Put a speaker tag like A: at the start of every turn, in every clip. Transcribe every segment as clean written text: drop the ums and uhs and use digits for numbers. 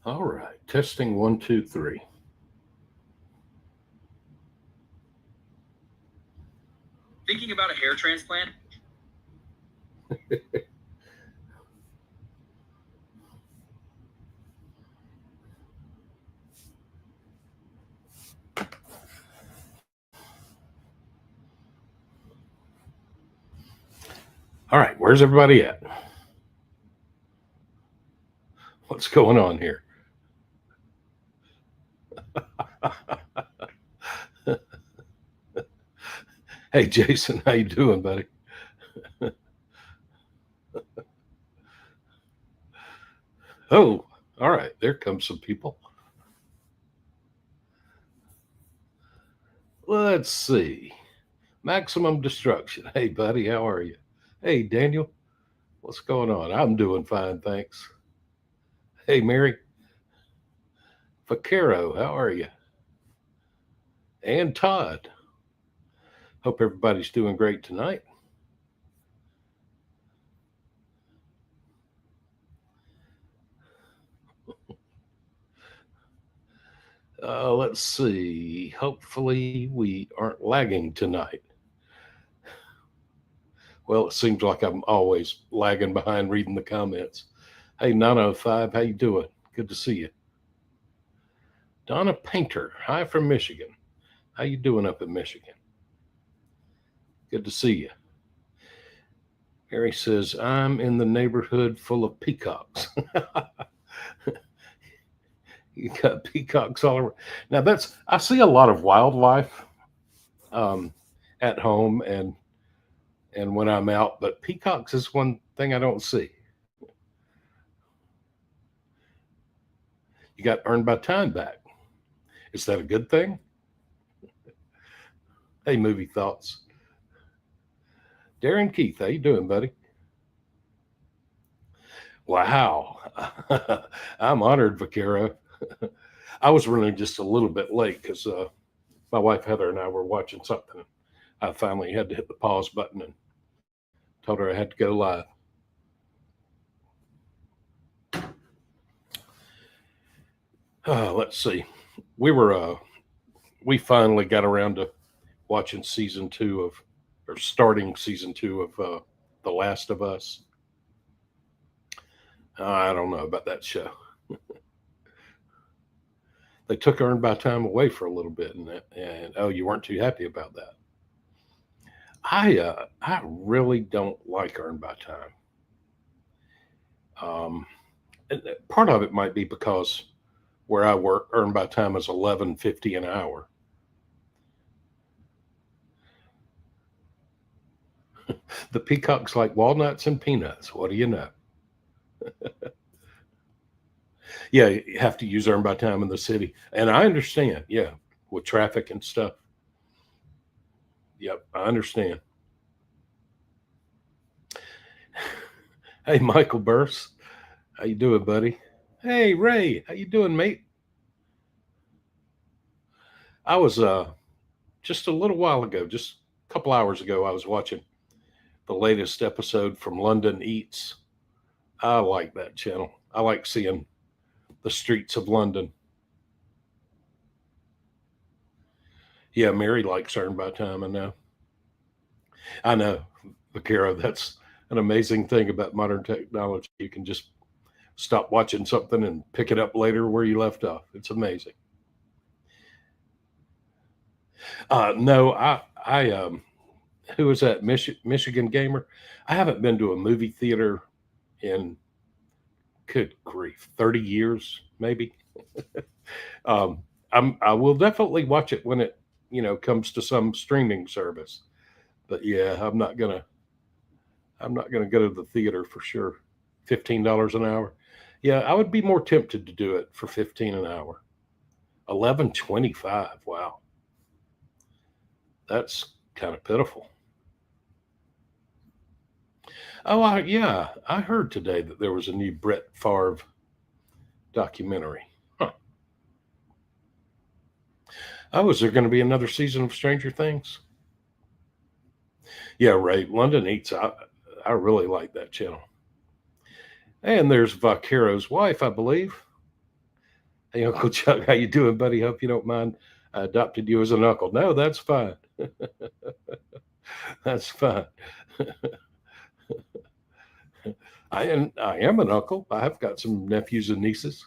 A: All right. Testing one, two, three.
B: Thinking about a hair transplant?
A: All right. Where's everybody at? What's going on here? Hey, Jason, how you doing, buddy? Oh, all right. There comes some people. Let's see. Maximum Destruction. Hey, buddy, how are you? Hey, Daniel, what's going on? I'm doing fine, thanks. Hey, Mary. Vaquero, how are you? And Todd. Hope everybody's doing great tonight. Let's see. Hopefully, we aren't lagging tonight. Well, it seems like I'm always lagging behind reading the comments. Hey, 905, how you doing? Good to see you. Donna Painter, hi from Michigan. How you doing up in Michigan? Good to see you. Harry says, I'm in the neighborhood full of peacocks. You got peacocks all around. Now I see a lot of wildlife um, at home and when I'm out, but peacocks is one thing I don't see. You got earned by time back. Is that a good thing? Hey, movie thoughts. Darren Keith, how you doing, buddy? Wow. I'm honored, Vaquero. I was running just a little bit late because my wife Heather and I were watching something. I finally had to hit the pause button and told her I had to go live. Let's see. We were we finally got around to watching season two of or starting season two of The Last of Us. I don't know about that show. They took Earned by Time away for a little bit, and oh, you weren't too happy about that. I really don't like Earned by Time. And part of it might be because where I work, Earned by Time is 11.50 an hour. The peacocks like walnuts and peanuts. What do you know? Yeah, you have to use Earned by Time in the city, and I understand. Yeah, with traffic and stuff. Yep, I understand. Hey, Michael Burse, how you doing, buddy? Hey, Ray, how you doing, mate? I was just a little while ago, just a couple hours ago, I was watching the latest episode from London Eats. I like that channel. I like seeing the streets of London. Yeah, Mary likes Earned by Time. I know. I know, Vaquero. That's an amazing thing about modern technology. You can just stop watching something and pick it up later where you left off. It's amazing. No, who was that? Michigan Gamer. I haven't been to a movie theater in good grief, 30 years maybe. I will definitely watch it when it comes to some streaming service. But yeah, I'm not gonna go to the theater for sure. $15 an hour. Yeah, I would be more tempted to do it for 15 an hour. 11.25. Wow, that's kind of pitiful. Oh, yeah, I heard today that there was a new Brett Favre documentary. Huh. Oh, is there going to be another season of Stranger Things? Yeah, right. London Eats. I really like that channel. And there's Vaquero's wife, I believe. Hey, Uncle Chuck, how you doing, buddy? Hope you don't mind. I adopted you as an uncle. No, that's fine. That's fine. I am an uncle. I have got some nephews and nieces.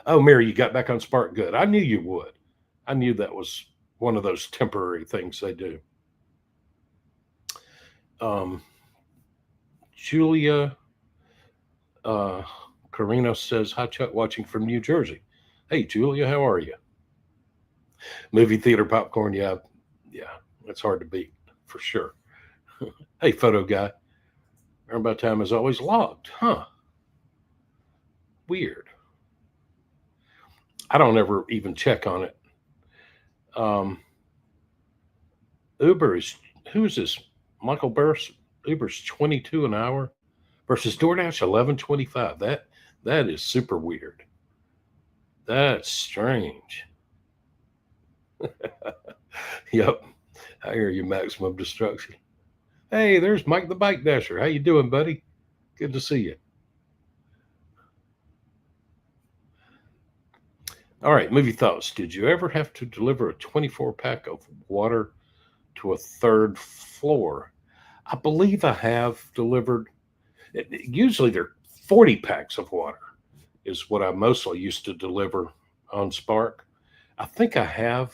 A: Oh, Mary, you got back on Spark. Good. I knew you would. I knew that was one of those temporary things they do. Um, Julia Carino says, "Hi, Chuck, watching from New Jersey." Hey, Julia, how are you? Movie theater popcorn. Yeah, yeah, it's hard to beat for sure. Hey, photo guy. About time is always logged. Huh. Weird. I don't ever even check on it. Um, Uber is, who is this? Michael Burris. Uber's 22 an hour versus DoorDash 11.25. That is super weird. That's strange. Yep. I hear you, Maximum Destruction. Hey, there's Mike the Bike Dasher. How you doing, buddy? Good to see you. All right, movie thoughts. Did you ever have to deliver a 24 pack of water to a third floor? I believe I have delivered. Usually they're 40 packs of water is what I mostly used to deliver on Spark. I think I have.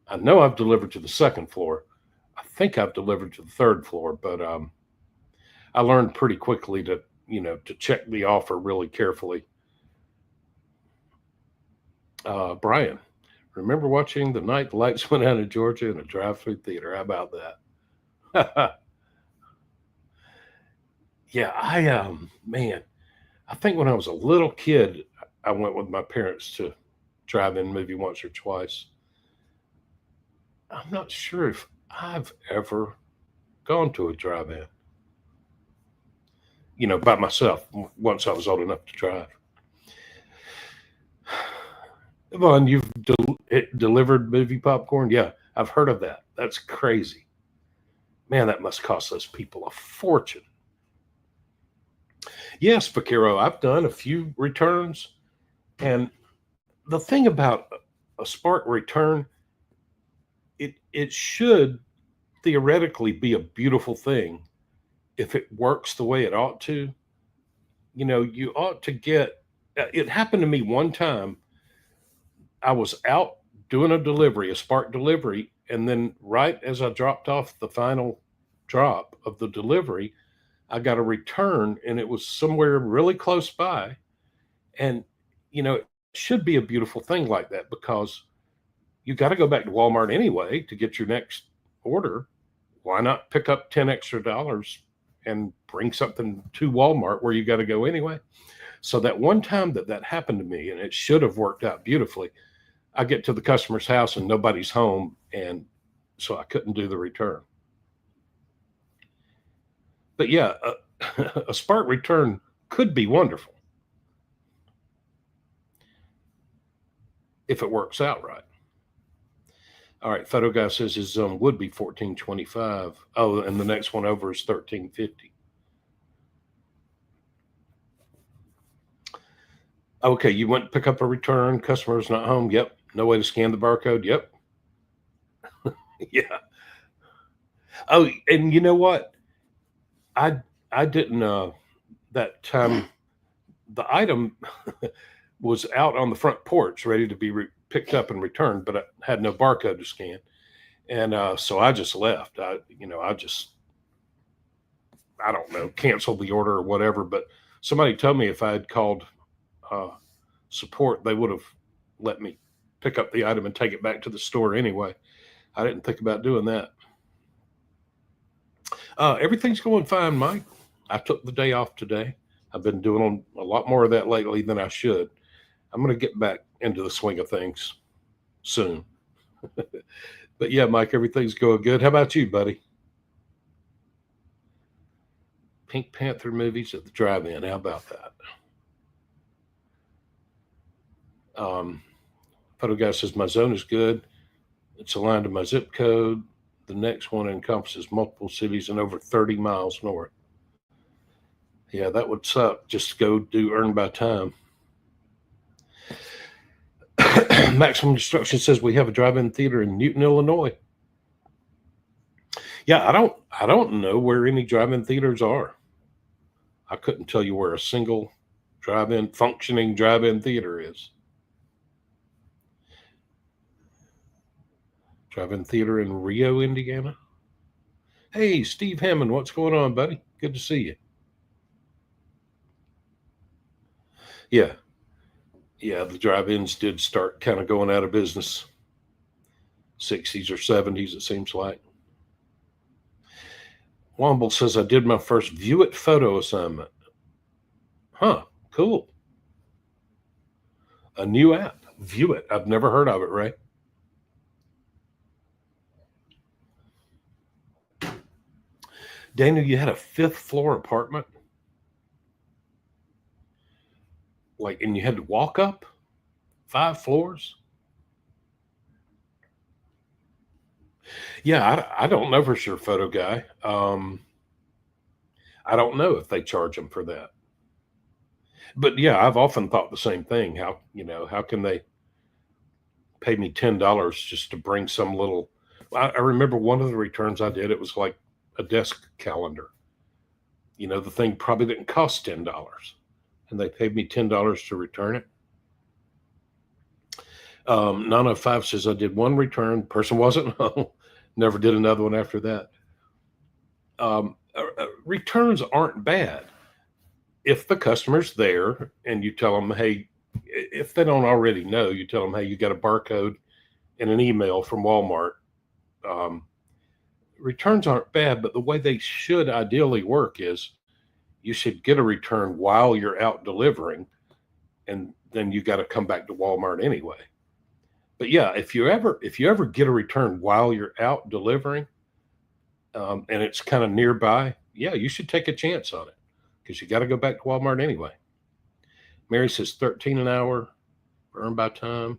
A: I know I've delivered to the second floor. I think I've delivered to the third floor, but I learned pretty quickly to check the offer really carefully. Brian, remember watching the night the lights went out in Georgia in a drive-through theater? How about that? Yeah, man, I think when I was a little kid, I went with my parents to drive-in movie once or twice. I'm not sure if I've ever gone to a drive-in, by myself once I was old enough to drive. Yvonne, you've delivered movie popcorn? Yeah, I've heard of that. That's crazy. Man, that must cost those people a fortune. Yes, Vaquero, I've done a few returns. And the thing about a Spark return, it should theoretically be a beautiful thing if it works the way it ought to. You ought to get it happened to me one time. I was out doing a Spark delivery, and then right as I dropped off the final drop of the delivery, I got a return, and it was somewhere really close by. And it should be a beautiful thing like that because you got to go back to Walmart anyway to get your next order. Why not pick up 10 extra dollars and bring something to Walmart where you got to go anyway? So that one time that happened to me, and it should have worked out beautifully, I get to the customer's house and nobody's home, and so I couldn't do the return. But yeah, a Spark return could be wonderful if it works out right. All right, photo guy says his zone would be 14.25. Oh, and the next one over is 13.50. Okay, you went to pick up a return. Customer's not home. Yep. No way to scan the barcode. Yep. Yeah. Oh, and you know what? I didn't. That time, the item was out on the front porch, ready to be picked up and returned, but I had no barcode to scan, and so I just left. I don't know, canceled the order or whatever. But somebody told me if I had called support, they would have let me pick up the item and take it back to the store anyway. I didn't think about doing that. Everything's going fine, Mike. I took the day off today. I've been doing a lot more of that lately than I should. I'm going to get back into the swing of things soon. But yeah, Mike, everything's going good. How about you, buddy? Pink Panther movies at the drive-in. How about that? Photo guy says my zone is good. It's aligned to my zip code. The next one encompasses multiple cities and over 30 miles north. Yeah, that would suck. Just go do earn by time. Maximum Destruction says we have a drive-in theater in Newton, Illinois. Yeah, I don't know where any drive-in theaters are. I couldn't tell you where a single functioning drive-in theater is. Drive-in theater in Rio, Indiana. Hey, Steve Hammond, what's going on, buddy? Good to see you. Yeah, yeah, the drive-ins did start kind of going out of business. 60s or 70s, it seems like. Womble says I did my first View It photo assignment. Huh, cool. A new app, View It. I've never heard of it, Ray. Daniel, you had a fifth floor apartment? Like, and you had to walk up 5 floors? Yeah, I don't know for sure, photo guy. I don't know if they charge them for that. But yeah, I've often thought the same thing. How can they pay me $10 just to bring some little? I remember one of the returns I did. It was like a desk calendar. The thing probably didn't cost $10, and they paid me $10 to return it. 905 says I did one return. Person wasn't home. Never did another one after that. Returns aren't bad if the customer's there and you tell them, hey, if they don't already know, you tell them, hey, you got a barcode and an email from Walmart. Returns aren't bad, but the way they should ideally work is you should get a return while you're out delivering, and then you got to come back to Walmart anyway. But yeah, if you ever get a return while you're out delivering, and it's kind of nearby, yeah, you should take a chance on it because you got to go back to Walmart anyway. Mary says 13 an hour for earn by time.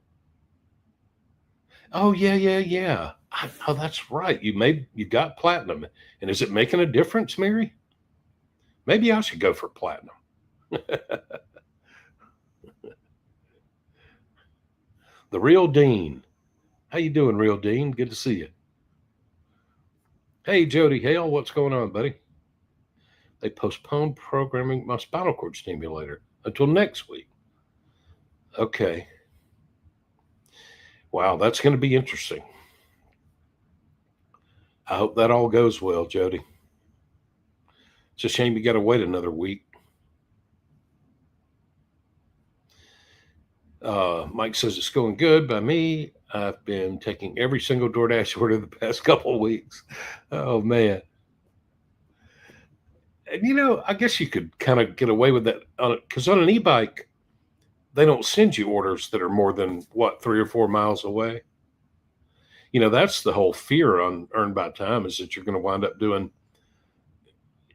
A: Oh yeah. Oh, that's right. You got platinum, and is it making a difference, Mary? Maybe I should go for platinum. The Real Dean. How you doing, Real Dean? Good to see you. Hey, Jody Hale, what's going on, buddy? They postponed programming my spinal cord stimulator until next week. Okay. Wow, that's going to be interesting. I hope that all goes well, Jody. It's a shame you got to wait another week. Mike says it's going good by me. I've been taking every single DoorDash order the past couple of weeks. Oh man. And I guess you could kind of get away with that because on an e-bike, they don't send you orders that are more than 3 or 4 miles away. That's the whole fear on earn by time is that you're going to wind up doing,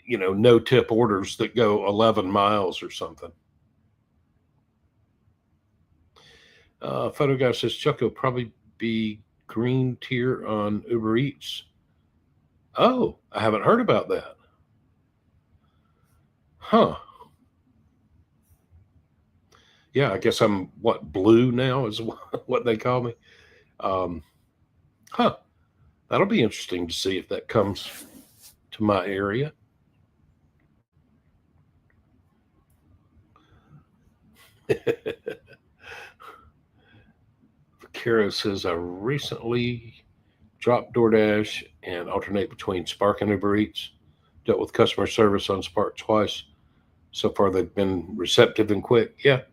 A: no tip orders that go 11 miles or something. Photo guy says Chuck will probably be green tier on Uber Eats. Oh, I haven't heard about that. Huh. Yeah, I guess I'm blue now is what they call me. Huh. That'll be interesting to see if that comes to my area. Kara says I recently dropped DoorDash and alternate between Spark and Uber Eats. Dealt with customer service on Spark twice. So far, they've been receptive and quick. Yeah,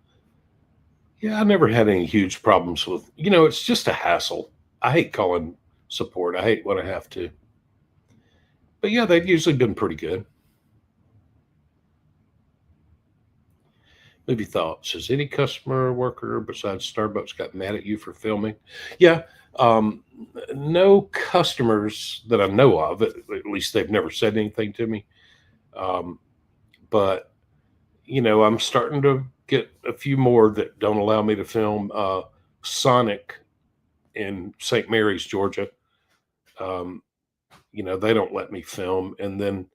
A: I never had any huge problems with. It's just a hassle. I hate calling support. I hate when I have to. But yeah, they've usually been pretty good. Movie thoughts. Has any customer worker besides Starbucks got mad at you for filming? Yeah. No customers that I know of. At least they've never said anything to me. But I'm starting to get a few more that don't allow me to film. Sonic in St. Mary's, Georgia. They don't let me film. And then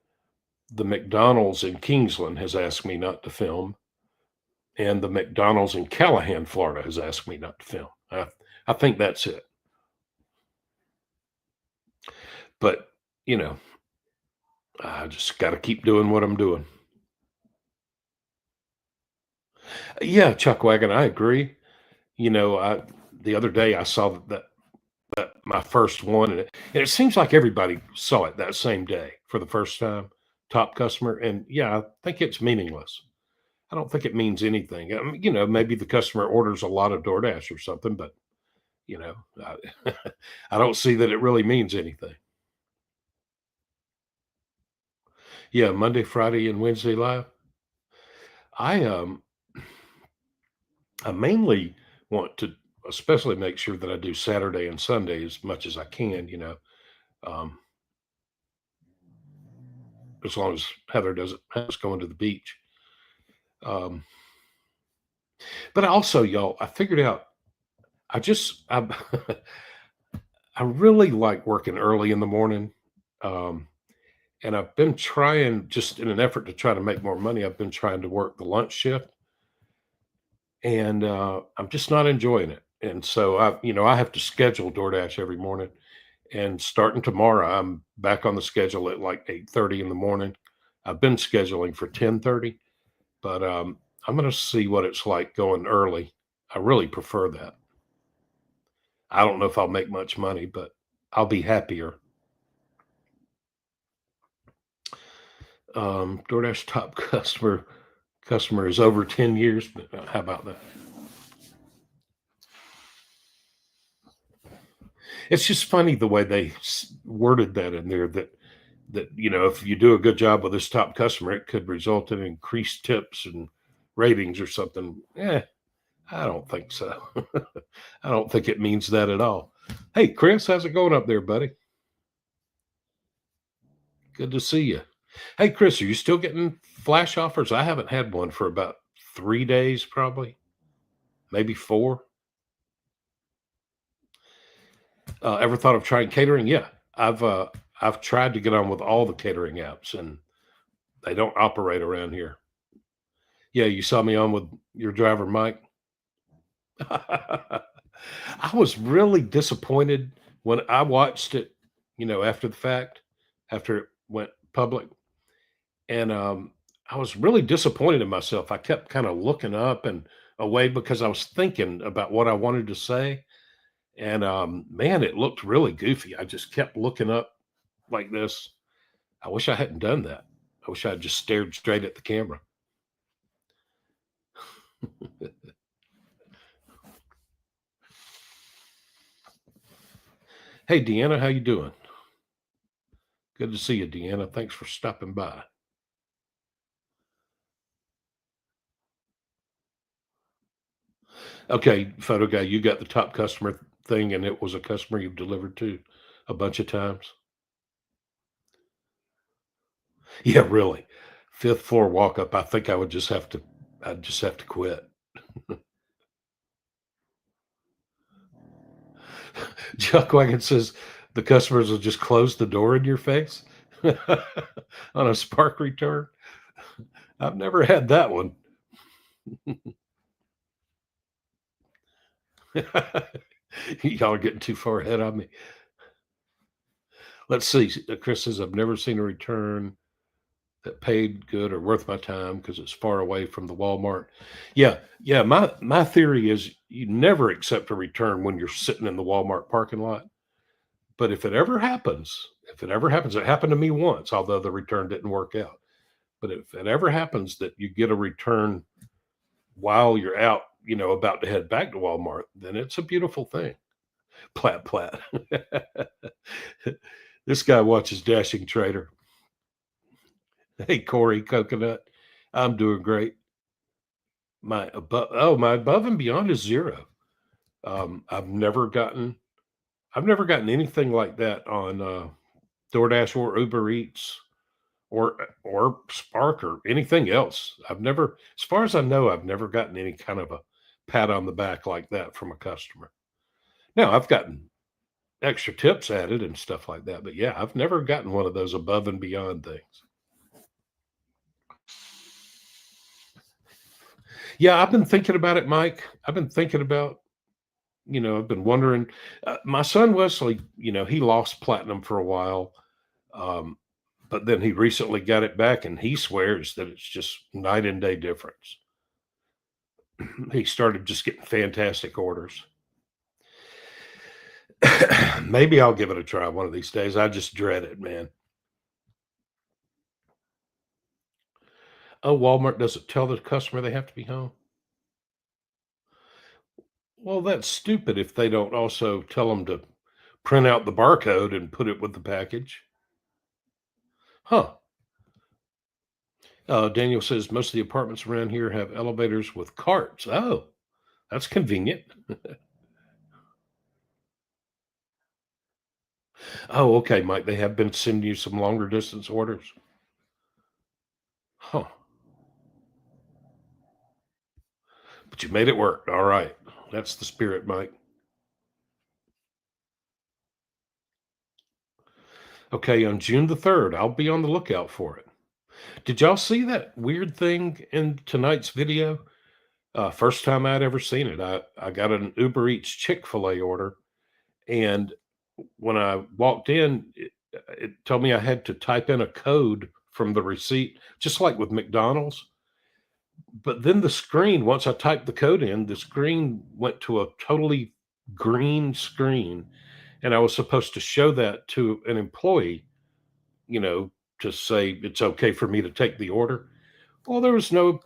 A: the McDonald's in Kingsland has asked me not to film, and the McDonald's in Callahan, Florida has asked me not to film. I think that's it. But, you know, I just got to keep doing what I'm doing. Yeah, Chuck Wagon, I agree. The other day I saw that my first one, and it seems like everybody saw it that same day for the first time. Top customer, and yeah, I think it's meaningless. I don't think it means anything. Maybe the customer orders a lot of DoorDash or something, but you know, I, I don't see that it really means anything. Yeah, Monday, Friday, and Wednesday live. I I mainly want to, especially make sure that I do Saturday and Sunday as much as I can. Um, as long as Heather doesn't have us going to the beach. Um, but also, y'all, I figured out I I really like working early in the morning. Um, and I've been trying, just in an effort to try to make more money, I've been trying to work the lunch shift, and I'm just not enjoying it. And so I have to schedule DoorDash every morning. And starting tomorrow, I'm back on the schedule at like 8:30 in the morning. I've been scheduling for 10:30, but I'm going to see what it's like going early. I really prefer that. I don't know if I'll make much money, but I'll be happier. DoorDash top customer is over 10 years. But how about that? It's just funny the way they worded that in there, that if you do a good job with this top customer, it could result in increased tips and ratings or something. I don't think so. I don't think it means that at all. Hey, Chris, how's it going up there, buddy? Good to see you. Hey, Chris, are you still getting flash offers? I haven't had one for about 3 days, probably, maybe four. Ever thought of trying catering? Yeah, I've tried to get on with all the catering apps, and they don't operate around here. Yeah, you saw me on with your driver, Mike. I was really disappointed when I watched it, after the fact, after it went public. And I was really disappointed in myself. I kept kind of looking up and away because I was thinking about what I wanted to say. And man, it looked really goofy. I just kept looking up like this. I wish I hadn't done that. I wish I had just stared straight at the camera. Hey, Deanna, how you doing? Good to see you, Deanna. Thanks for stopping by. Okay, photo guy, you got the top customer thing, and it was a customer you've delivered to a bunch of times. Yeah, really. Fifth floor walk up. I think I'd just have to quit. Chuck Wagon says the customers will just close the door in your face on a spark return. I've never had that one. Y'all are getting too far ahead on me. Let's see. Chris says, I've never seen a return that paid good or worth my time because it's far away from the Walmart. Yeah, yeah. My theory is you never accept a return when you're sitting in the Walmart parking lot. But if it ever happens, it happened to me once, although the return didn't work out. But if it ever happens that you get a return while you're out, about to head back to Walmart, then it's a beautiful thing. Plat plat. This guy watches Dashing Trader. Hey, Corey Coconut. I'm doing great. My above and beyond is zero. Um, I've never gotten I've never gotten anything like that on DoorDash or Uber Eats or Spark or anything else. As far as I know, I've never gotten any kind of a pat on the back like that from a customer. Now I've gotten extra tips added and stuff like that, but yeah, I've never gotten one of those above and beyond things. Yeah, I've been thinking about it, Mike. I've been thinking about, I've been wondering. My son Wesley, he lost platinum for a while, um, but then he recently got it back, and he swears that it's just night and day difference. He started just getting fantastic orders. Maybe I'll give it a try one of these days. I just dread it, man. Oh, Walmart doesn't tell the customer they have to be home. Well, that's stupid if they don't also tell them to print out the barcode and put it with the package. Huh. Daniel says most of the apartments around here have elevators with carts. Oh, that's convenient. Oh, okay, Mike. They have been sending you some longer distance orders. Huh. But you made it work. All right. That's the spirit, Mike. Okay, on June the 3rd, I'll be on the lookout for it. Did y'all see that weird thing in tonight's video? First time I'd ever seen it. I got an Uber Eats Chick-fil-A order, and when I walked in, it told me I had to type in a code from the receipt, just like with McDonald's. But then the screen, once I typed the code in, the screen went to a totally green screen, and I was supposed to show that to an employee, you know, to say it's okay for me to take the order. Well, there was no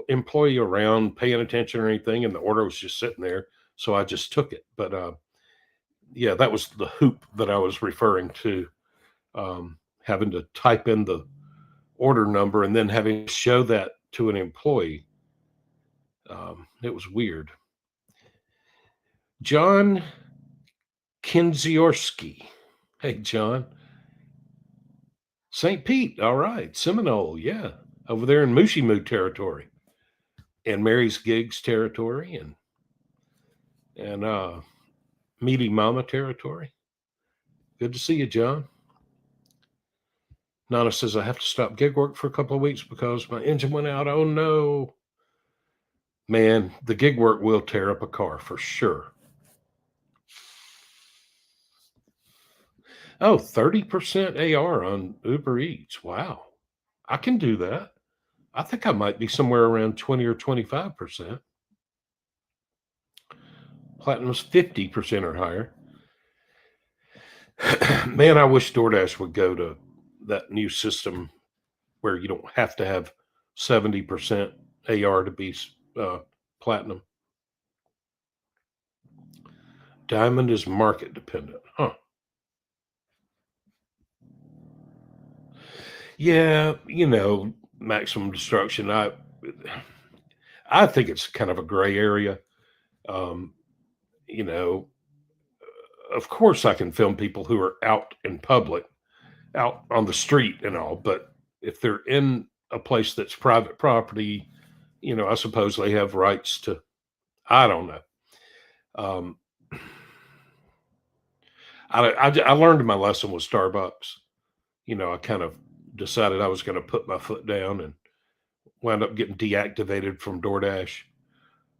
A: employee around paying attention or anything, and the order was just sitting there, so I just took it. But yeah, that was the hoop that I was referring to, having to type in the order number and then having to show that to an employee. It was weird. John Kinziorski. Hey, John. St. Pete. All right. Seminole. Yeah. Over there in Mushimu territory and Mary's Gigs territory and Meaty Mama territory. Good to see you, John. Nana says I have to stop gig work for a couple of weeks because my engine went out. Oh no. Man, the gig work will tear up a car for sure. Oh, 30% AR on Uber Eats. Wow. I can do that. I think I might be somewhere around 20 or 25%. Platinum's 50% or higher. Man, I wish DoorDash would go to that new system where you don't have to have 70% AR to be platinum. Diamond is market dependent. Huh. Yeah, maximum destruction. I think it's kind of a gray area. Um, you know, of course I can film people who are out in public, out on the street and all, but if they're in a place that's private property, I suppose they have rights to, I don't know. Um, I learned my lesson with Starbucks. I kind of decided I was going to put my foot down and wound up getting deactivated from DoorDash.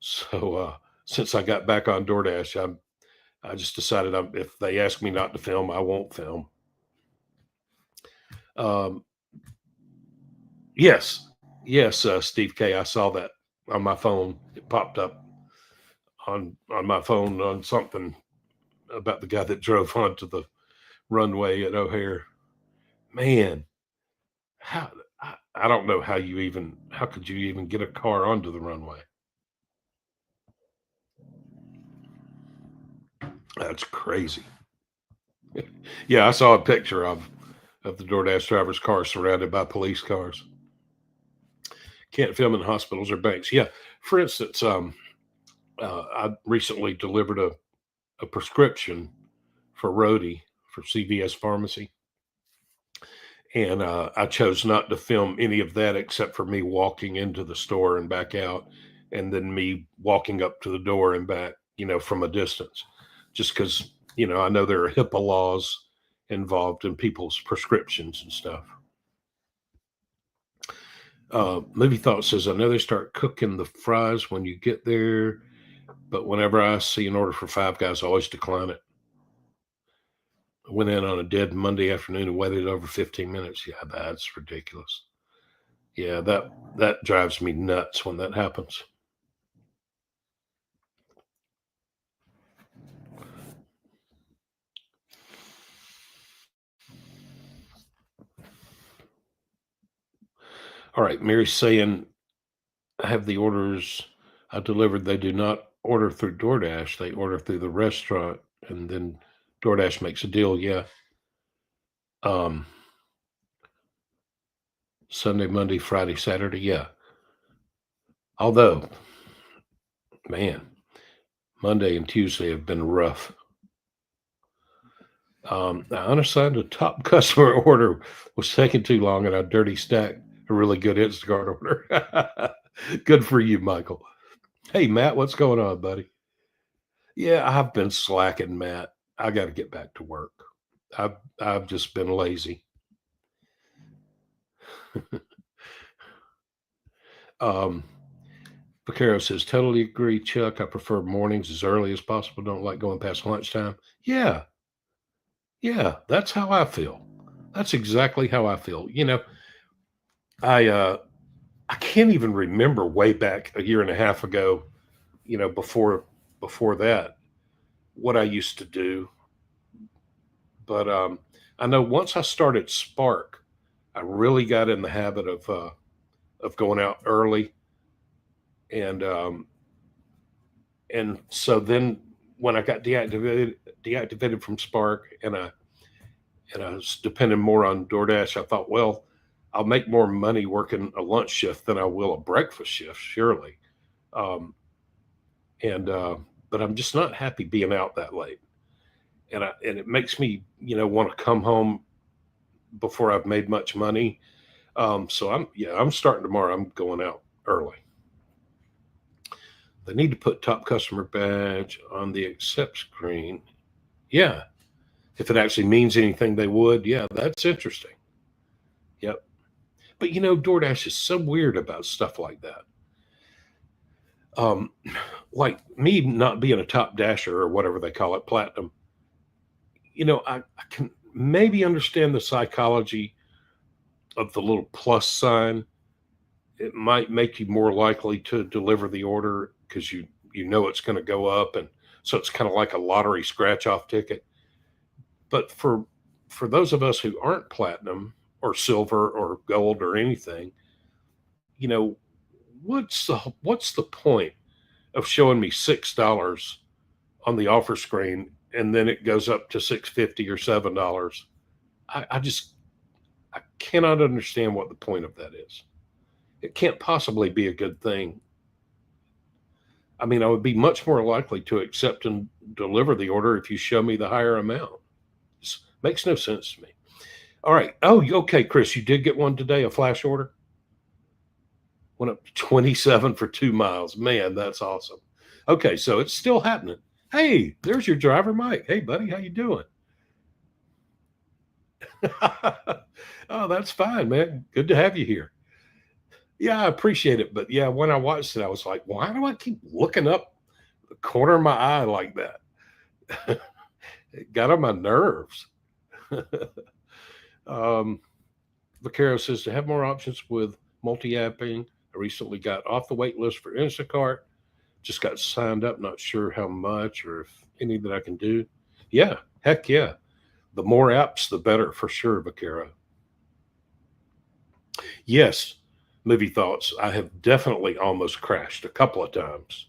A: So since I got back on DoorDash, I just decided if they ask me not to film, I won't film. Yes, yes, Steve K. I saw that on my phone. It popped up on my phone on something about the guy that drove onto the runway at O'Hare. Man, how I don't know how could you even get a car onto the runway? That's crazy. Yeah, I saw a picture of the DoorDash driver's car surrounded by police cars. Can't film in hospitals or banks. Yeah, for instance, I recently delivered a prescription for Rhodey for CVS Pharmacy, and I chose not to film any of that except for me walking into the store and back out, and then me walking up to the door and back, from a distance, just because I know there are HIPAA laws involved in people's prescriptions and stuff. Movie Thought says, I know they start cooking the fries when you get there, but whenever I see an order for Five Guys, I always decline it. I went in on a dead Monday afternoon and waited over 15 minutes. Yeah, that's ridiculous. Yeah, that drives me nuts when that happens. All right, Mary's saying, I have the orders I delivered. They do not order through DoorDash. They order through the restaurant, and then DoorDash makes a deal. Yeah. Um, Sunday, Monday, Friday, Saturday. Yeah. Although, man, Monday and Tuesday have been rough. I unassigned a top customer order was taking too long, and I dirty stacked a really good Instacart order. Good for you, Michael. Hey, Matt, what's going on, buddy? Yeah, I've been slacking, Matt. I got to get back to work. I've just been lazy. um, Vaquero says, totally agree, Chuck. I prefer mornings as early as possible. Don't like going past lunchtime. Yeah, yeah, that's how I feel. That's exactly how I feel. I I can't even remember way back a year and a half ago, before that, what I used to do. But I know once I started Spark, I really got in the habit of going out early, and so then when I got deactivated from Spark, and I was depending more on DoorDash, I thought, well, I'll make more money working a lunch shift than I will a breakfast shift, surely. Um, and But I'm just not happy being out that late, and it makes me, want to come home before I've made much money. So I'm starting tomorrow. I'm going out early. They need to put top customer badge on the accept screen. Yeah, if it actually means anything, they would. Yeah, that's interesting. Yep. But DoorDash is so weird about stuff like that. Um, like me not being a top dasher or whatever they call it, platinum. I can maybe understand the psychology of the little plus sign. It might make you more likely to deliver the order because you know it's going to go up, and so it's kind of like a lottery scratch off ticket. But for those of us who aren't platinum or silver or gold or anything, you know, what's the point of showing me $6 on the offer screen and then it goes up to 6.50 or $7? I cannot understand what the point of that is. It can't possibly be a good thing. I mean, I would be much more likely to accept and deliver the order if you show me the higher amount. It makes no sense to me. All right. Oh, okay, Chris, you did get one today, a flash order? Went up to 27 for 2 miles. Man, that's awesome. Okay, so it's still happening. Hey, there's your driver, Mike. Hey, buddy, how you doing? Oh, that's fine, man. Good to have you here. Yeah, I appreciate it. But yeah, when I watched it, I was like, why do I keep looking up the corner of my eye like that? It got on my nerves. um, Vaquero says to have more options with multi-apping. I recently got off the wait list for Instacart. Just got signed up. Not sure how much or if any that I can do. Yeah, heck yeah. The more apps, the better for sure, Vaquero. Yes, movie thoughts. I have definitely almost crashed a couple of times,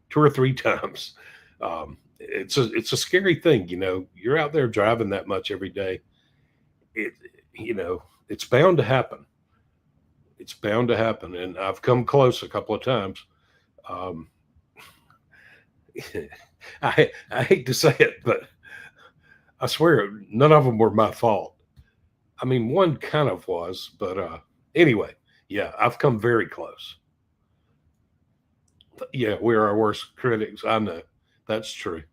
A: two or three times. It's a scary thing, You're out there driving that much every day. It it's bound to happen. It's bound to happen, and I've come close a couple of times. Um, I hate to say it, but I swear none of them were my fault. I mean, one kind of was, but anyway, yeah, I've come very close. Yeah, we're our worst critics. I know that's true.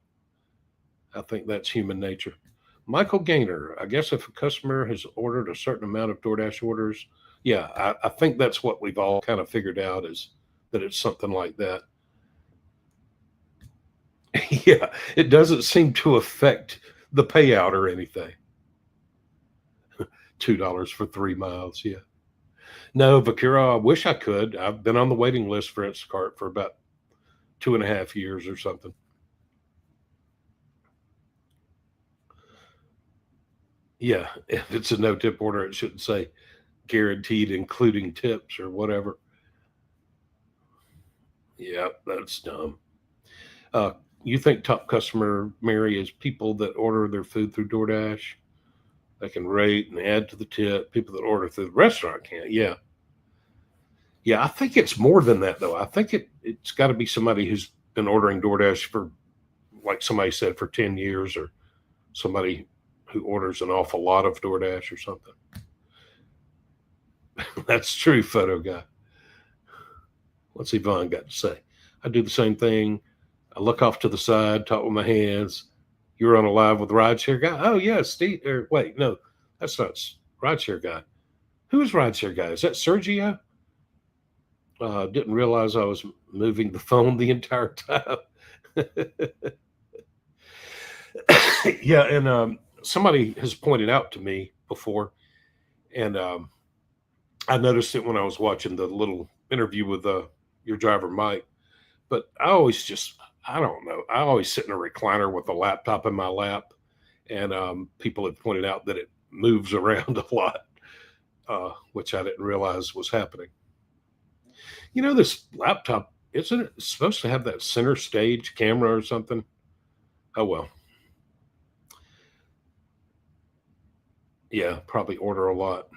A: I think that's human nature. Michael Gaynor, I guess if a customer has ordered a certain amount of DoorDash orders, Yeah, I think that's what we've all kind of figured out is that it's something like that. Yeah, it doesn't seem to affect the payout or anything. $2 for 3 miles. Yeah. No, Vakira, I wish I could. I've been on the waiting list for Instacart for about 2.5 years or something. Yeah, if it's a no tip order, it shouldn't say guaranteed, including tips or whatever. Yeah, that's dumb. Uh, you think top customer, Mary, is people that order their food through DoorDash? They can rate and add to the tip. People that order through the restaurant can't. Yeah. Yeah, I think it's more than that, though. I think it's got to be somebody who's been ordering DoorDash for, like somebody said, for 10 years or somebody who orders an awful lot of DoorDash or something. That's true, photo guy. What's Yvonne got to say? I do the same thing. I look off to the side, talk with my hands. You're on a live with Rideshare Guy. Oh, yeah, Steve. Or wait, no, that's not Rideshare Guy. Who is Rideshare Guy? Is that Sergio? Didn't realize I was moving the phone the entire time. Yeah, and somebody has pointed out to me before, and I noticed it when I was watching the little interview with your driver Mike. But I don't know. I always sit in a recliner with a laptop in my lap, and people had pointed out that it moves around a lot, which I didn't realize was happening. This laptop, isn't it supposed to have that center stage camera or something? Oh, well. Yeah, probably order a lot.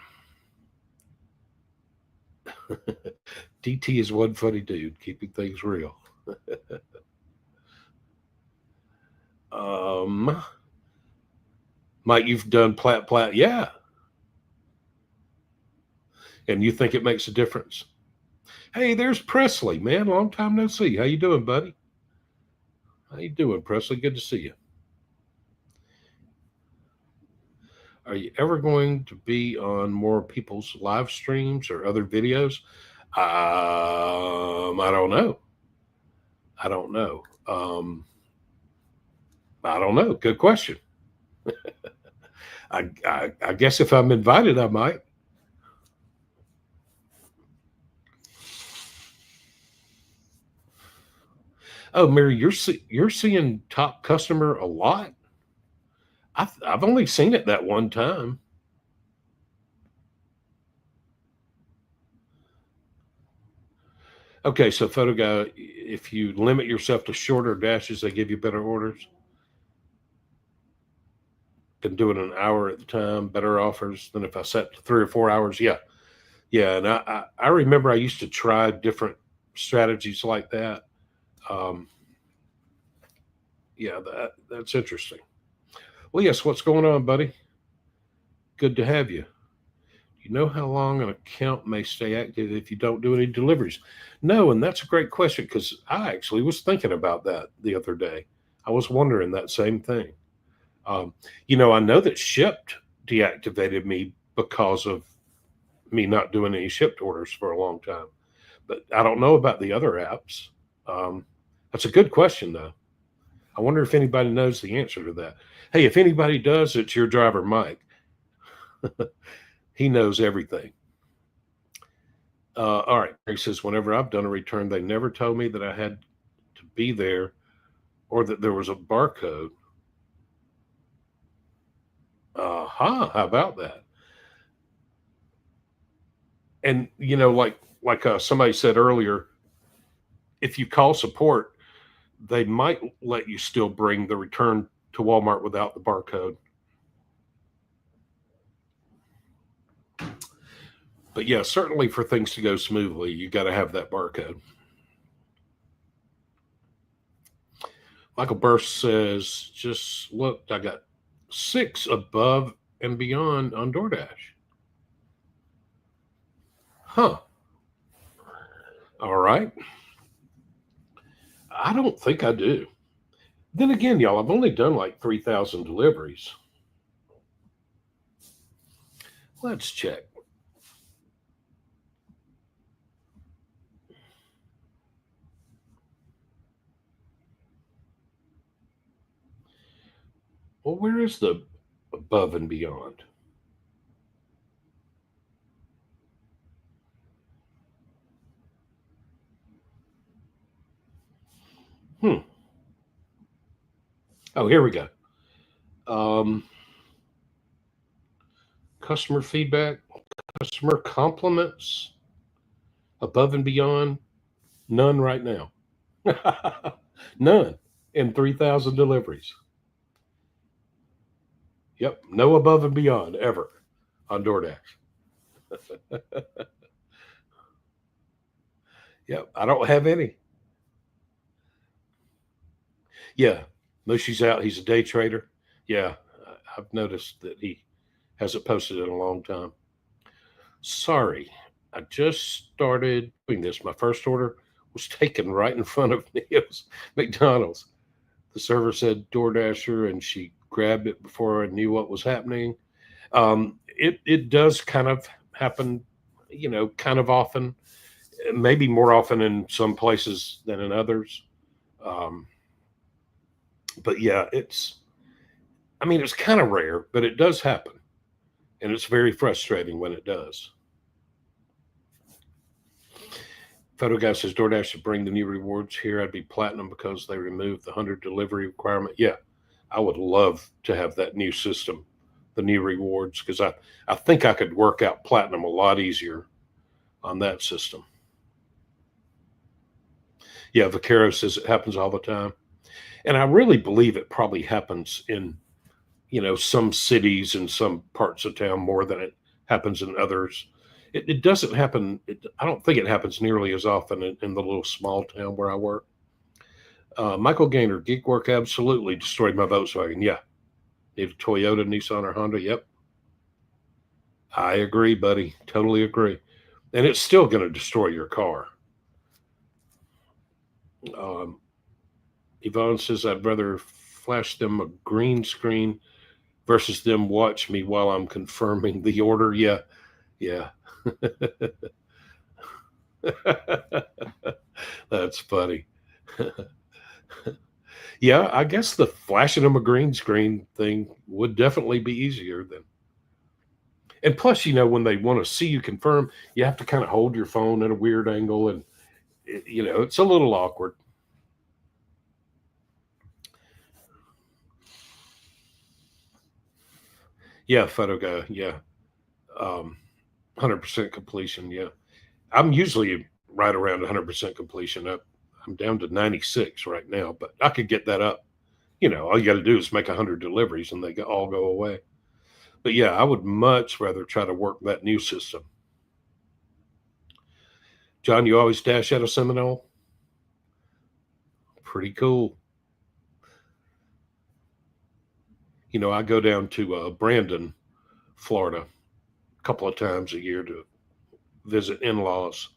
A: DT is one funny dude, keeping things real. um, Mike, you've done plat. Yeah. And you think it makes a difference? Hey, there's Presley, man. Long time no see. How you doing, buddy? How you doing, Presley? Good to see you. Are you ever going to be on more people's live streams or other videos? I don't know. I don't know. I don't know. Good question. I guess if I'm invited, I might. Oh, Mary, you're seeing top customer a lot. I've only seen it that one time. Okay, so photo guy, if you limit yourself to shorter dashes, they give you better orders. Than doing an hour at the time, better offers than if I set to 3 or 4 hours. Yeah, yeah, and I remember I used to try different strategies like that. Um, yeah, that's interesting. Well, yes, what's going on, buddy? Good to have you. You know how long an account may stay active if you don't do any deliveries? No, and that's a great question because I actually was thinking about that the other day. I was wondering that same thing. Um, I know that Shipped deactivated me because of me not doing any shipped orders for a long time, but I don't know about the other apps. That's a good question, though. I wonder if anybody knows the answer to that. Hey, if anybody does, it's your driver, Mike. He knows everything. All right. He says, whenever I've done a return, they never told me that I had to be there or that there was a barcode. How about that? And like somebody said earlier, if you call support, they might let you still bring the return to Walmart without the barcode. But yeah, certainly for things to go smoothly, you got to have that barcode. Michael Burst says, just looked, I got 6 above and beyond on DoorDash. Huh. All right. I don't think I do. Then again, y'all, I've only done like 3,000 deliveries. Let's check. is the above and beyond? Oh, here we go. Customer feedback, customer compliments, above and beyond. None right now. None in 3,000 deliveries. Yep, no above and beyond ever on DoorDash. Yep, I don't have any. Yeah, Mushy's out. He's a day trader. Yeah, I've noticed that he hasn't posted in a long time. Sorry, I just started doing this. My first order was taken right in front of me. It was McDonald's. The server said DoorDasher, and she grabbed it before I knew what was happening. It does kind of happen, kind of often, maybe more often in some places than in others. But yeah, it's kind of rare, but it does happen. And it's very frustrating when it does. Photo guy says DoorDash should bring the new rewards here. I'd be platinum because they removed the 100 delivery requirement. Yeah, I would love to have that new system, the new rewards, because I think I could work out platinum a lot easier on that system. Yeah, Vaquero says it happens all the time. And I really believe it probably happens in, some cities and some parts of town more than it happens in others. It doesn't happen. I don't think it happens nearly as often in the little small town where I work. Michael Gaynor, Geek Work absolutely destroyed my Volkswagen. Yeah. Need a Toyota, Nissan, or Honda. Yep. I agree, buddy. Totally agree. And it's still going to destroy your car. Yvonne says, I'd rather flash them a green screen versus them watch me while I'm confirming the order. Yeah. Yeah. That's funny. Yeah, I guess the flashing them a green screen thing would definitely be easier than. And plus, when they want to see you confirm, you have to kind of hold your phone at a weird angle, and it's a little awkward. Yeah, photo guy. Yeah. 100% completion. Yeah. I'm usually right around 100% completion. I'm down to 96 right now, but I could get that up. All you got to do is make 100 deliveries and they all go away. But yeah, I would much rather try to work that new system. John, you always dash out of Seminole? Pretty cool. I go down to Brandon, Florida, a couple of times a year to visit in-laws.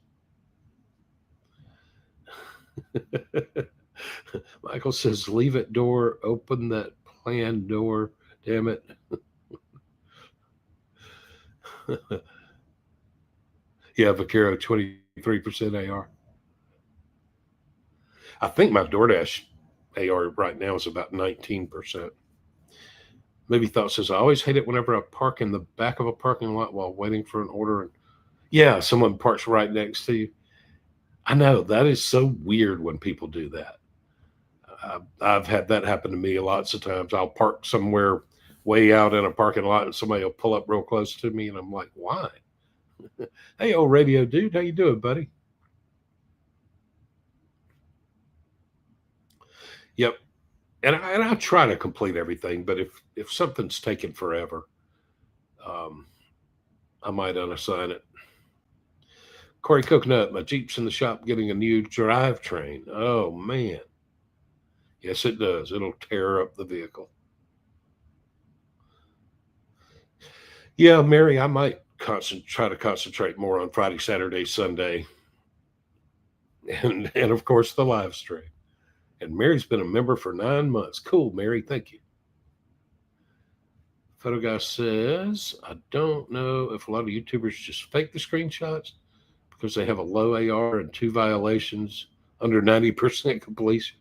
A: Michael says, leave it door, open that planned door. Damn it. Yeah, Vaquero, 23% AR. I think my DoorDash AR right now is about 19%. Movie Thought says, I always hate it whenever I park in the back of a parking lot while waiting for an order. And yeah, someone parks right next to you. I know, that is so weird when people do that. I've had that happen to me lots of times. I'll park somewhere way out in a parking lot and somebody will pull up real close to me and I'm like, why? Hey, old radio dude, how you doing, buddy? Yep. And I try to complete everything, but if something's taken forever, I might unassign it. Corey Coconut, my Jeep's in the shop getting a new drivetrain. Oh, man. Yes, it does. It'll tear up the vehicle. Yeah, Mary, I might try to concentrate more on Friday, Saturday, Sunday, and of course the live stream. And Mary's been a member for 9 months. Cool, Mary. Thank you. Photo guy says, I don't know if a lot of YouTubers just fake the screenshots because they have a low AR and 2 violations under 90% completion.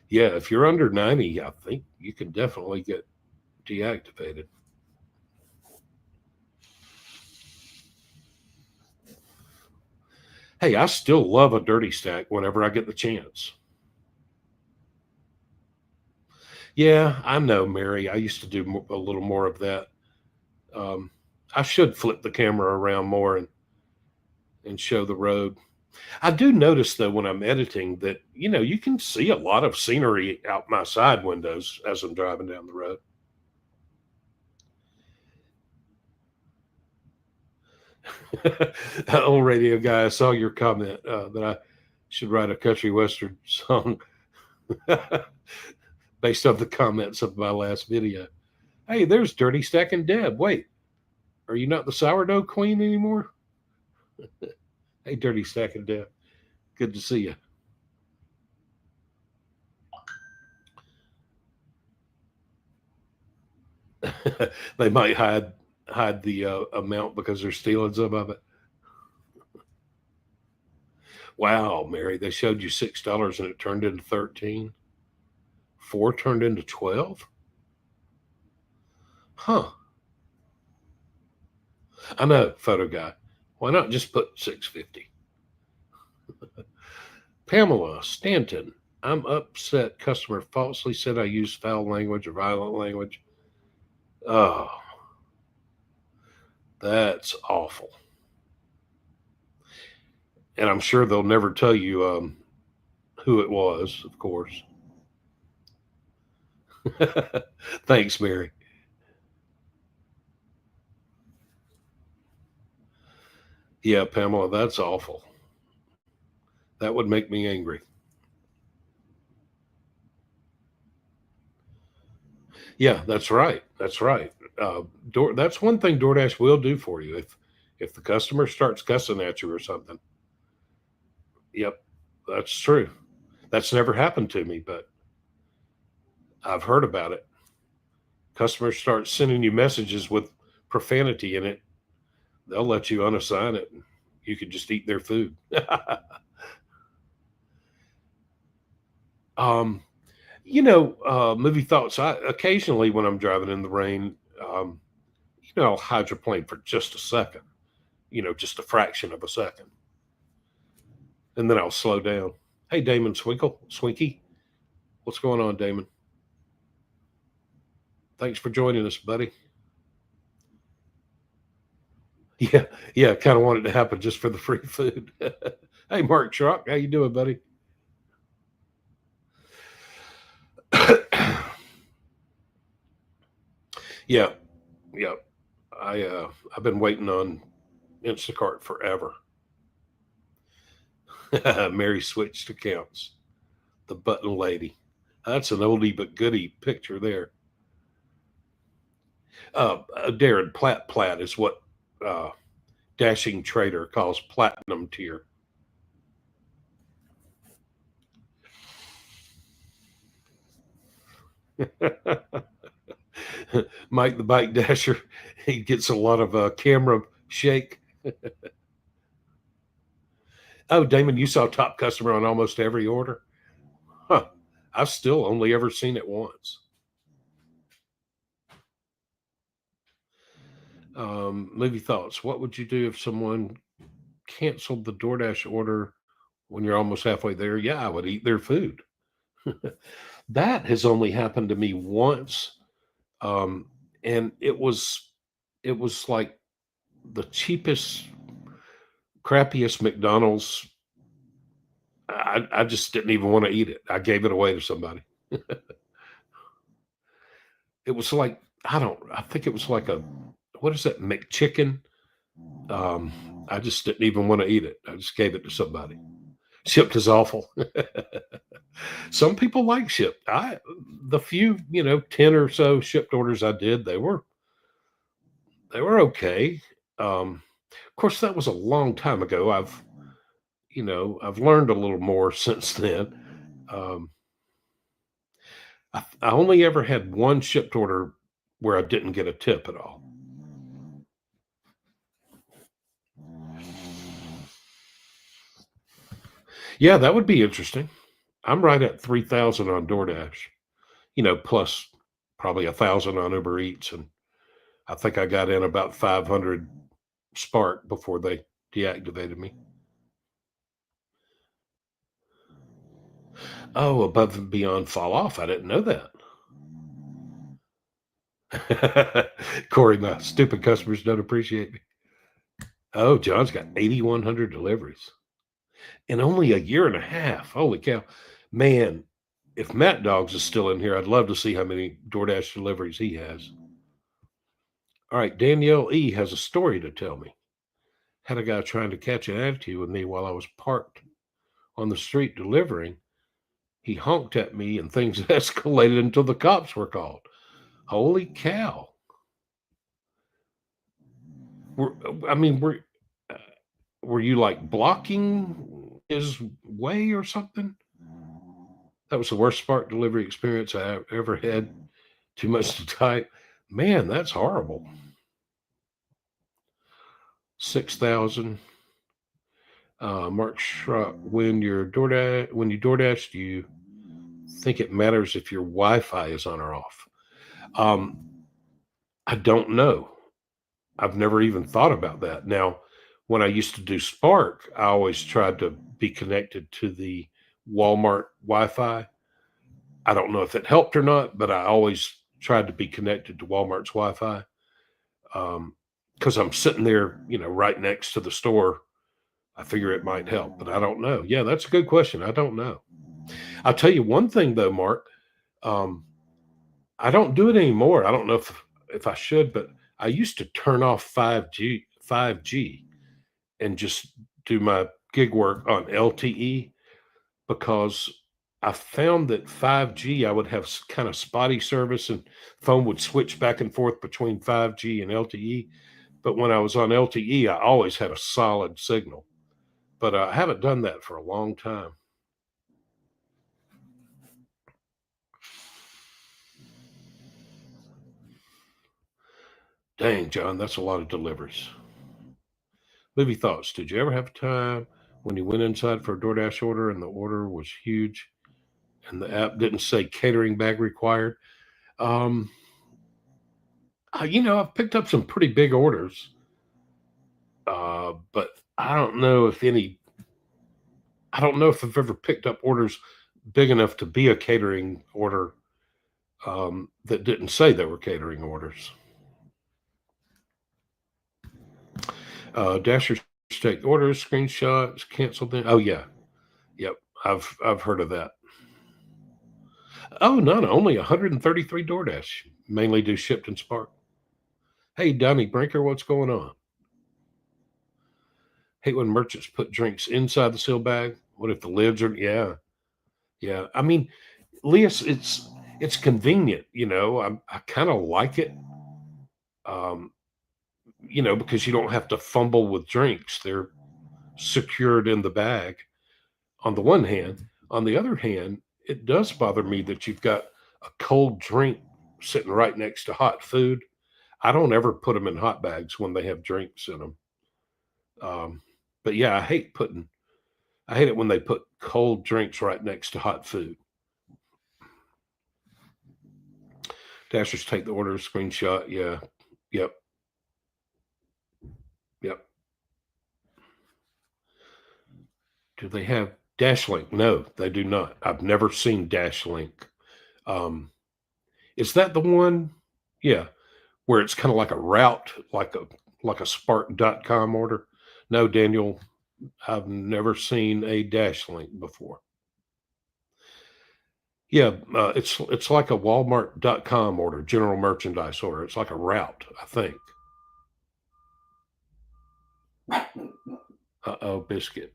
A: Yeah, if you're under 90, I think you can definitely get deactivated. Hey, I still love a dirty stack whenever I get the chance. Yeah, I know, Mary. I used to do a little more of that. Um, I should flip the camera around more and show the road. I do notice though when I'm editing that you can see a lot of scenery out my side windows as I'm driving down the road. Old radio guy, I saw your comment that I should write a country western song based on the comments of my last video. Hey, there's Dirty Stack and Deb. Wait, are you not the sourdough queen anymore? Hey, Dirty Stack and Deb. Good to see you. They might hide the amount because they're stealing some of it. Wow, Mary, they showed you $6 and it turned into 13. 4 turned into 12. Huh. I know, photo guy. Why not just put 650? Pamela Stanton. I'm upset customer falsely said I used foul language or violent language. Oh, that's awful. And I'm sure they'll never tell you who it was, of course. Thanks, Mary. Yeah, Pamela, that's awful. That would make me angry. Yeah, that's right. That's right. That's one thing DoorDash will do for you if the customer starts cussing at you or something. Yep, that's true. That's never happened to me, but I've heard about it. Customers start sending you messages with profanity in it. They'll let you unassign it. You can just eat their food. um, movie thoughts. I occasionally when I'm driving in the rain, I'll hydroplane for just a second. Just a fraction of a second, and then I'll slow down. Hey, Damon Swinky, what's going on, Damon? Thanks for joining us, buddy. Yeah, kind of wanted to happen just for the free food. Hey, Mark Truck, how you doing, buddy? Yeah. I've been waiting on Instacart forever. Mary switched accounts. The button lady. That's an oldie but goodie picture there. Darren Platt is what Dashing Trader calls platinum tier. Mike the Bike Dasher, he gets a lot of camera shake. Oh, Damon, you saw top customer on almost every order? Huh. I've still only ever seen it once. Movie thoughts. What would you do if someone canceled the DoorDash order when you're almost halfway there? Yeah, I would eat their food. That has only happened to me once. And it was like the cheapest, crappiest McDonald's. I just didn't even want to eat it. I gave it away to somebody. It was like, I think it was like what is that, McChicken? I just didn't even want to eat it. I just gave it to somebody. Shipt is awful. Some people like Shipt. The few, 10 or so Shipt orders I did, they were okay. Of course, that was a long time ago. I've learned a little more since then. I only ever had one Shipt order where I didn't get a tip at all. Yeah, that would be interesting. I'm right at 3,000 on DoorDash, plus probably 1,000 on Uber Eats, and I think I got in about 500 Spark before they deactivated me. Oh, above and beyond fall off. I didn't know that. Corey, my stupid customers don't appreciate me. Oh, John's got 8,100 deliveries in only a year and a half. Holy cow. Man, if Matt Dogs is still in here, I'd love to see how many DoorDash deliveries he has. All right, Danielle E. has a story to tell me. Had a guy trying to catch an attitude with me while I was parked on the street delivering. He honked at me and things escalated until the cops were called. Holy cow. Were you like blocking his way or something? That was the worst Spark delivery experience I ever had. Too much to type. Man, that's horrible. 6,000. Mark Schrock, when you DoorDash, do you think it matters if your Wi-Fi is on or off? I don't know. I've never even thought about that. Now, when I used to do Spark, I always tried to be connected to the Walmart Wi-Fi. I don't know if it helped or not, but I always tried to be connected to Walmart's Wi-Fi because I'm sitting there, right next to the store. I figure it might help, but I don't know. Yeah, that's a good question. I don't know. I'll tell you one thing though, Mark. I don't do it anymore. I don't know if I should, but I used to turn off 5G and just do my gig work on LTE because I found that 5G, I would have kind of spotty service and phone would switch back and forth between 5G and LTE. But when I was on LTE, I always had a solid signal. But I haven't done that for a long time. Dang, John, that's a lot of deliveries. Movie thoughts. Did you ever have a time when you went inside for a DoorDash order and the order was huge and the app didn't say catering bag required? I've picked up some pretty big orders, but I don't know if I've ever picked up orders big enough to be a catering order that didn't say they were catering orders. Dashers take orders, screenshots, cancel them. Oh yeah, yep. I've heard of that. Oh no, only 133 DoorDash. Mainly do shipped and Spark. Hey, Donnie Brinker, what's going on? Hate when merchants put drinks inside the seal bag. What if the lids are? Yeah. I mean, Leas, it's convenient. I kind of like it. Because you don't have to fumble with drinks. They're secured in the bag on the one hand. On the other hand, it does bother me that you've got a cold drink sitting right next to hot food. I don't ever put them in hot bags when they have drinks in them. But yeah, I hate it when they put cold drinks right next to hot food. Dashers take the order, screenshot. Yeah. Yep. Do they have DashLink? No, they do not. I've never seen DashLink. Is that the one? Yeah, where it's kind of like a route, like a Spark.com order. No, Daniel, I've never seen a DashLink before. Yeah, it's like a Walmart.com order, general merchandise order. It's like a route, I think. Uh-oh, biscuit.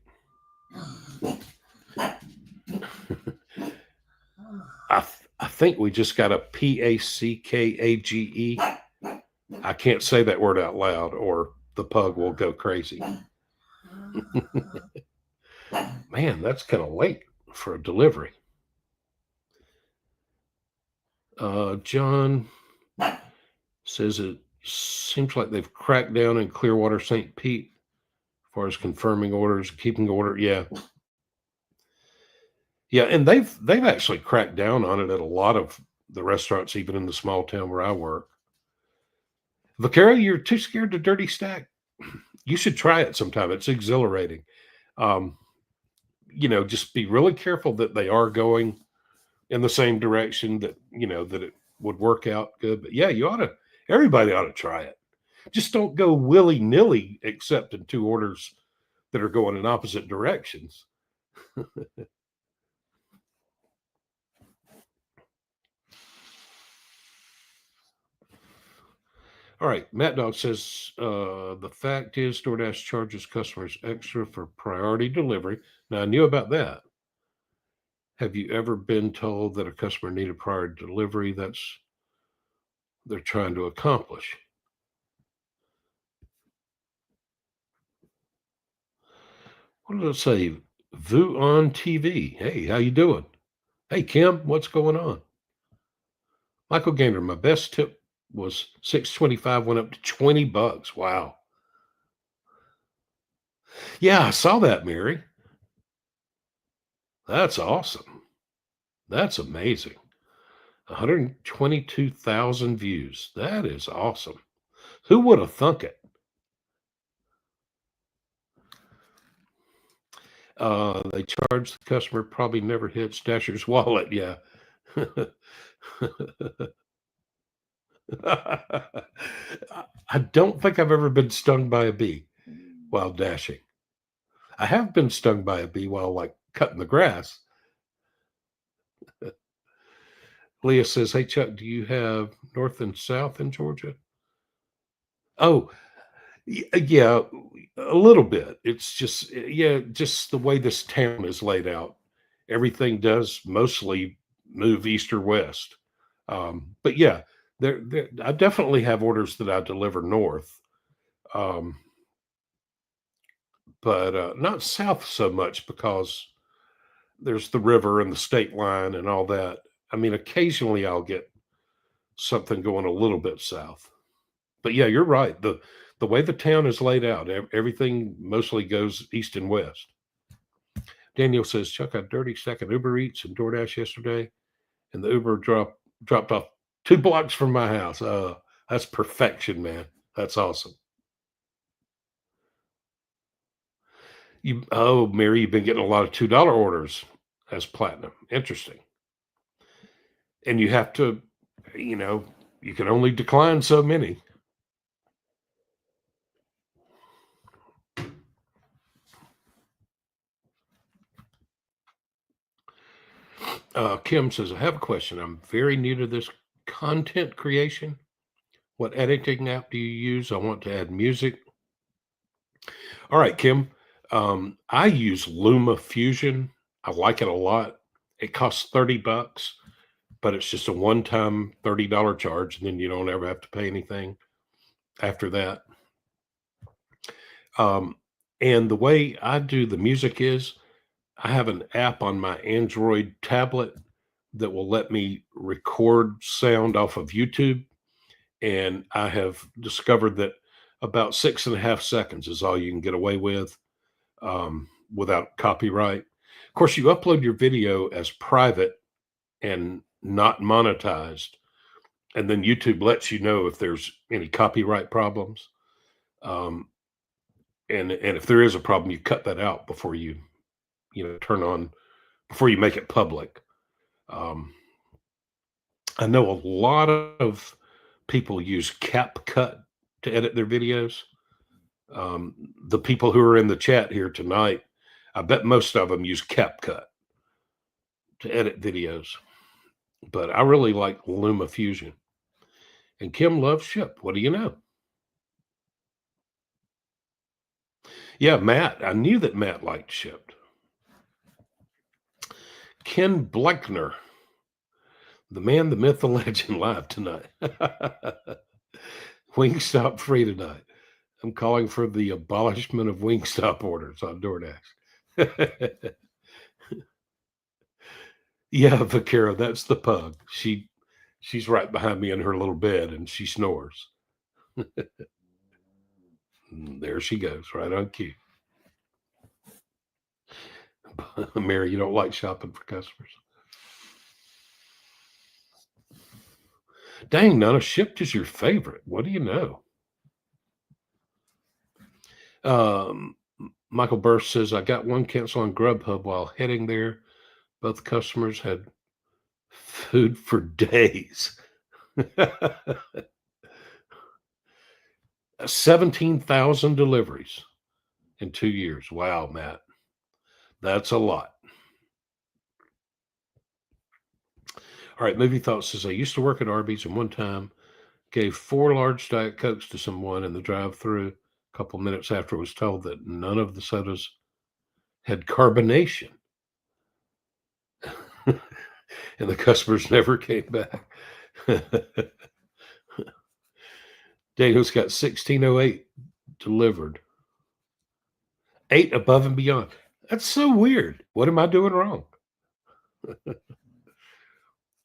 A: I think we just got a PACKAGE. I can't say that word out loud or the pug will go crazy. Man, that's kind of late for a delivery. John says it seems like they've cracked down in Clearwater, St. Pete as far as confirming orders, keeping order. Yeah, and they've actually cracked down on it at a lot of the restaurants, even in the small town where I work. Vaquero, you're too scared to dirty stack. You should try it sometime. It's exhilarating. Um, just be really careful that they are going in the same direction, that, that it would work out good. But yeah, everybody ought to try it. Just don't go willy nilly accepting 2 orders that are going in opposite directions. All right. Matt Dog says, the fact is DoorDash charges customers extra for priority delivery. Now, I knew about that. Have you ever been told that a customer needed priority delivery? That's they're trying to accomplish. What did it say? Vu on TV. Hey, how you doing? Hey, Kim, what's going on? Michael Gander, my best tip was $6.25, went up to $20. Wow. Yeah, I saw that, Mary. That's awesome. That's amazing. 122,000 views. That is awesome. Who would have thunk it? They charge the customer, probably never hits Dasher's wallet. Yeah. I don't think I've ever been stung by a bee while dashing. I have been stung by a bee while like cutting the grass. Leah says, "Hey Chuck, do you have north and south in Georgia?" Oh, yeah, a little bit. It's just, just the way this town is laid out. Everything does mostly move east or west. But yeah, I definitely have orders that I deliver north, um, but not south so much, because there's the river and the state line and all that. I mean, occasionally I'll get something going a little bit south. But yeah, you're right. The way the town is laid out, everything mostly goes east and west. Daniel says, Chuck, I dirty stack of Uber Eats and DoorDash yesterday, and the Uber dropped off 2 blocks from my house. That's perfection, man. That's awesome. Mary, you've been getting a lot of $2 orders as platinum. Interesting. And you have to, you can only decline so many. Kim says, I have a question. I'm very new to this content creation. What editing app do you use? I want to add music. All right, Kim. I use Luma Fusion. I like it a lot. It costs $30, but it's just a one-time $30 charge, and then you don't ever have to pay anything after that. And the way I do the music is I have an app on my Android tablet that will let me record sound off of YouTube. And I have discovered that about 6.5 seconds is all you can get away with, without copyright. Of course, you upload your video as private and not monetized, and then YouTube lets you know if there's any copyright problems. And if there is a problem, you cut that out before you before you make it public. I know a lot of people use CapCut to edit their videos. The people who are in the chat here tonight, I bet most of them use CapCut to edit videos. But I really like Luma Fusion. And Kim loves Ship. What do you know? Yeah, Matt. I knew that Matt liked Ship. Ken Bleckner, the man, the myth, the legend, live tonight. Wingstop free tonight. I'm calling for the abolishment of Wingstop orders on DoorDash. Yeah, Vaquero, that's the pug. She's right behind me in her little bed, and she snores. There she goes, right on cue. Mary, you don't like shopping for customers? Dang, Nana, Shipt is your favorite. What do you know? Michael Burst says, I got one cancel on Grubhub while heading there. Both customers had food for days. 17,000 deliveries in 2 years. Wow, Matt. That's a lot. All right, Movie Thought says, I used to work at Arby's and one time gave 4 large Diet Cokes to someone in the drive-thru. A couple minutes after was told that none of the sodas had carbonation. And the customers never came back. Daniel's got 1608 delivered. 8 above and beyond. That's so weird. What am I doing wrong?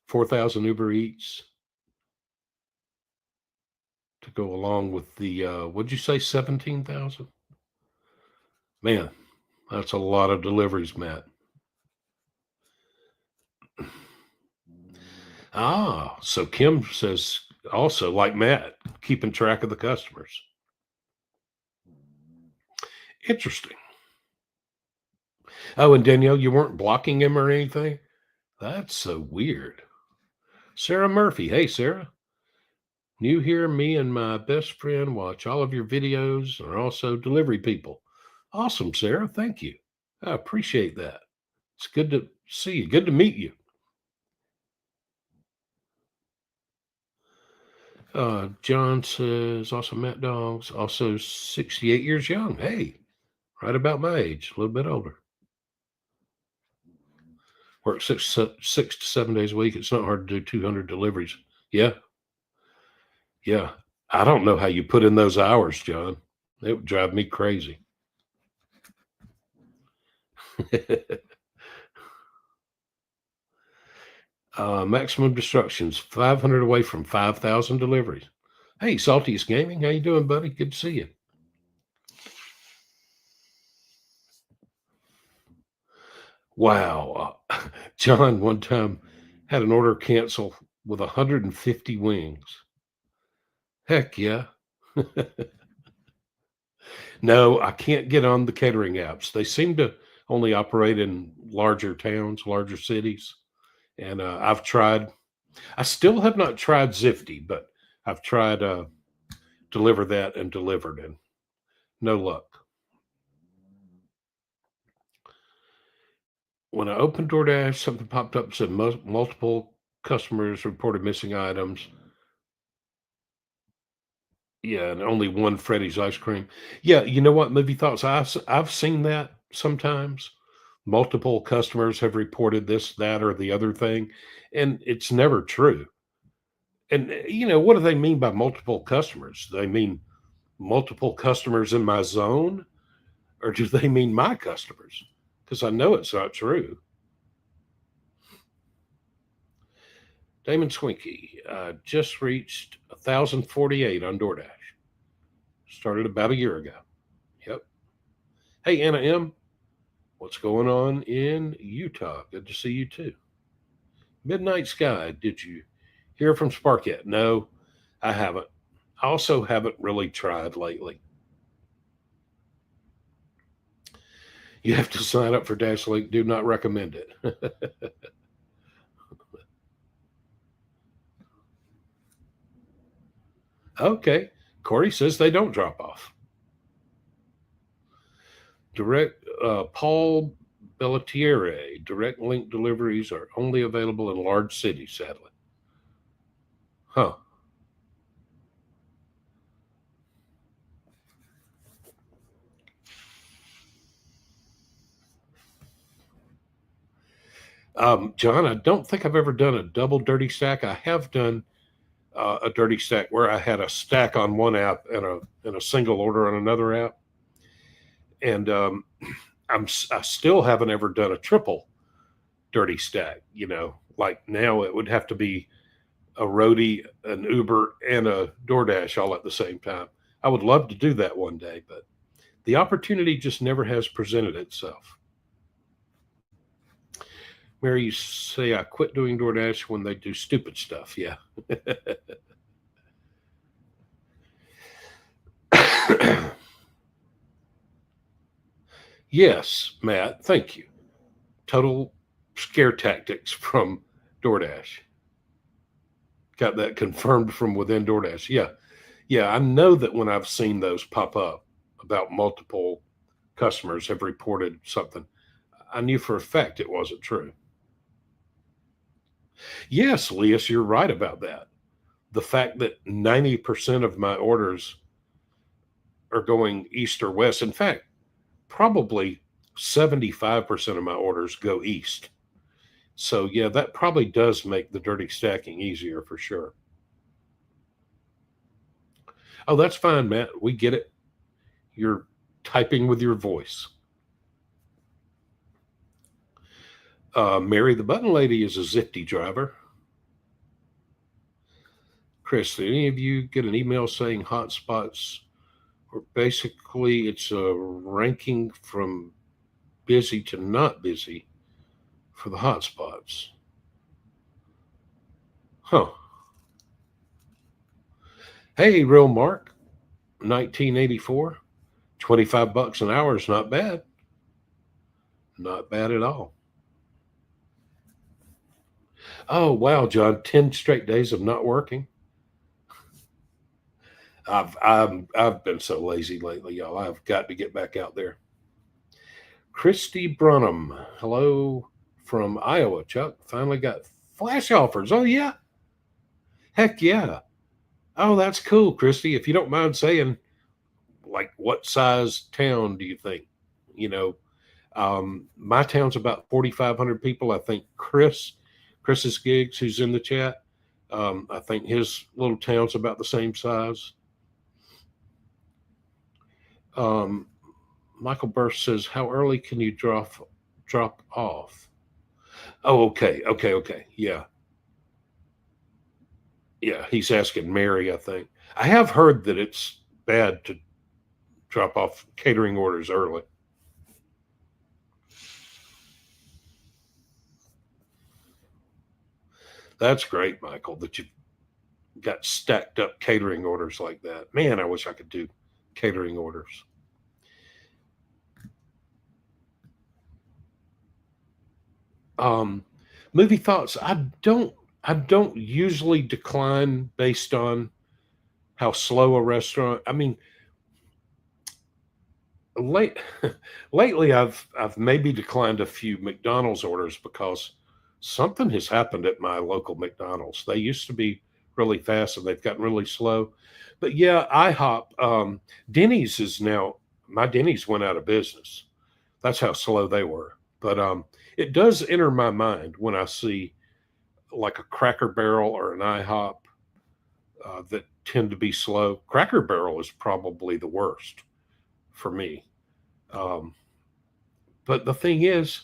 A: 4,000 Uber Eats to go along with the, what'd you say, 17,000? Man, that's a lot of deliveries, Matt. So Kim says also, like Matt, keeping track of the customers. Interesting. Oh, and Danielle, you weren't blocking him or anything? That's so weird. Sarah Murphy. Hey, Sarah. New here, me and my best friend watch all of your videos and are also delivery people. Awesome, Sarah. Thank you. I appreciate that. It's good to see you. Good to meet you. John says, also Matt Dogs, also 68 years young. Hey, right about my age, a little bit older. Work 6 to 7 days a week. It's not hard to do 200 deliveries. Yeah. Yeah. I don't know how you put in those hours, John. It would drive me crazy. Maximum Destructions, 500 away from 5,000 deliveries. Hey, Saltiest Gaming, how you doing, buddy? Good to see you. Wow. John one time had an order cancel with 150 wings. Heck yeah. No, I can't get on the catering apps. They seem to only operate in larger towns, larger cities. And I've tried. I still have not tried Zifty, but I've tried Deliver That and Delivered, and no luck. When I opened DoorDash, something popped up that said multiple customers reported missing items. Yeah, and only one Freddy's ice cream. Yeah, you know what? Movie Thoughts. I've seen that sometimes. Multiple customers have reported this, that, or the other thing, and it's never true. And what do they mean by multiple customers? Do they mean multiple customers in my zone, or do they mean my customers? Because I know it's not true. Damon Swinky just reached 1,048 on DoorDash. Started about a year ago. Yep. Hey, Anna M. What's going on in Utah? Good to see you too. Midnight Sky, did you hear from Spark yet? No, I haven't. I also haven't really tried lately. You have to sign up for DashLink. Do not recommend it. Okay. Corey says they don't drop off. Paul Bellatiere, direct link deliveries are only available in large cities, sadly. Huh. John, I don't think I've ever done a double dirty stack. I have done a dirty stack where I had a stack on one app and a single order on another app, and I still haven't ever done a triple dirty stack. Like now it would have to be a roadie, an Uber, and a DoorDash all at the same time. I would love to do that one day, but the opportunity just never has presented itself. Mary, you say I quit doing DoorDash when they do stupid stuff. Yeah. Yes, Matt, thank you. Total scare tactics from DoorDash. Got that confirmed from within DoorDash. Yeah. Yeah, I know that when I've seen those pop up about multiple customers have reported something, I knew for a fact it wasn't true. Yes, Leas, you're right about that. The fact that 90% of my orders are going east or west. In fact, probably 75% of my orders go east. So, yeah, that probably does make the dirty stacking easier for sure. Oh, that's fine, Matt. We get it. You're typing with your voice. Mary the Button Lady is a Zipty driver. Chris, did any of you get an email saying hotspots? Or basically, it's a ranking from busy to not busy for the hotspots. Huh. Hey, Real Mark, 1984, 25 bucks an hour is not bad. Not bad at all. Oh, wow, John, 10 straight days of not working. I've been so lazy lately, y'all. I've got to get back out there. Christy Brunham, hello from Iowa. Chuck, finally got flash offers. Oh yeah, heck yeah. Oh, that's cool, Christy. If you don't mind saying, like, what size town do you think? You know, my town's about 4,500 people. I think Chris's gigs, who's in the chat, I think his little town's about the same size. Michael Burst says, "How early can you drop off?" Oh, okay. Yeah. Yeah, he's asking Mary, I think. I have heard that it's bad to drop off catering orders early. That's great, Michael, that you've got stacked up catering orders like that. Man, I wish I could do catering orders. Movie thoughts. I don't usually decline based on how slow a restaurant. I mean, late lately I've maybe declined a few McDonald's orders because something has happened at my local McDonald's. They used to be really fast and they've gotten really slow. But yeah, IHOP, Denny's is now my Denny's went out of business. That's how slow they were. But it does enter my mind when I see like a Cracker Barrel or an IHOP that tend to be slow. Cracker Barrel is probably the worst for me. Um, but the thing is,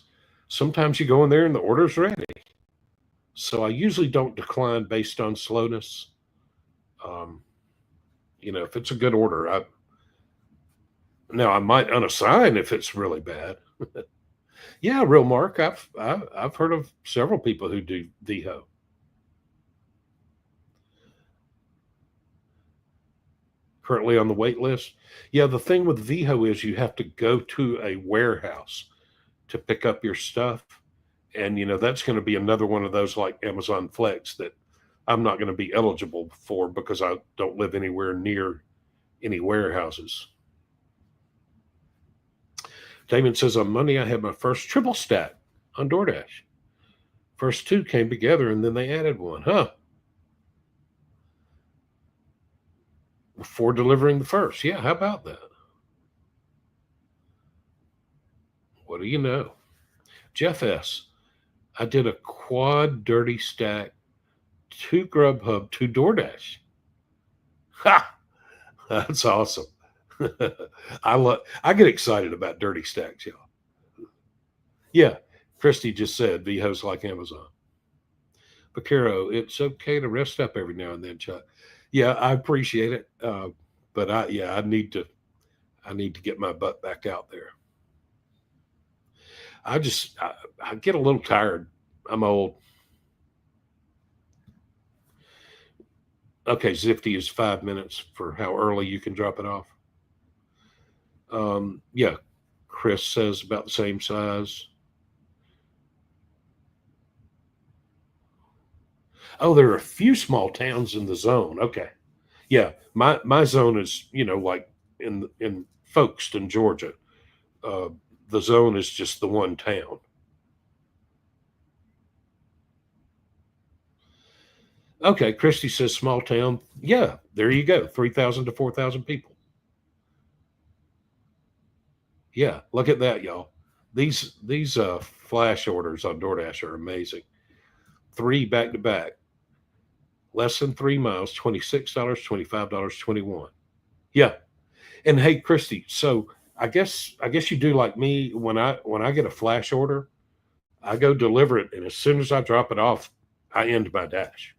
A: sometimes you go in there and the order's ready. So I usually don't decline based on slowness. Um, if it's a good order, I might unassign if it's really bad. Yeah, real Mark. I've heard of several people who do VHO. Currently on the wait list. Yeah, the thing with VHO is you have to go to a warehouse to pick up your stuff. And, that's going to be another one of those like Amazon Flex that I'm not going to be eligible for because I don't live anywhere near any warehouses. Damon says on Monday I had my first triple stack on DoorDash. First two came together and then they added one. Huh. Before delivering the first. Yeah, how about that? What do you know? Jeff S. I did a quad dirty stack, 2 Grubhub, 2 DoorDash. Ha! That's awesome. I get excited about dirty stacks, y'all. Yeah, Christy just said VHO's like Amazon. Vaquero, it's okay to rest up every now and then, Chuck. Yeah, I appreciate it. But I need to get my butt back out there. I get a little tired I'm old. Okay, Zifty is 5 minutes for how early you can drop it off. Yeah, Chris says about the same size. Oh, there are a few small towns in the zone. Okay, yeah, my zone is like in Folkestone, Georgia. Uh, the zone is just the one town. Okay, Christy says small town. Yeah, there you go. 3,000 to 4,000 people. Yeah, look at that, y'all. These flash orders on DoorDash are amazing. Three back to back, less than 3 miles, $26, $25, 21. Yeah, and hey, Christy. So I guess you do like me when I get a flash order, I go deliver it, and as soon as I drop it off, I end my dash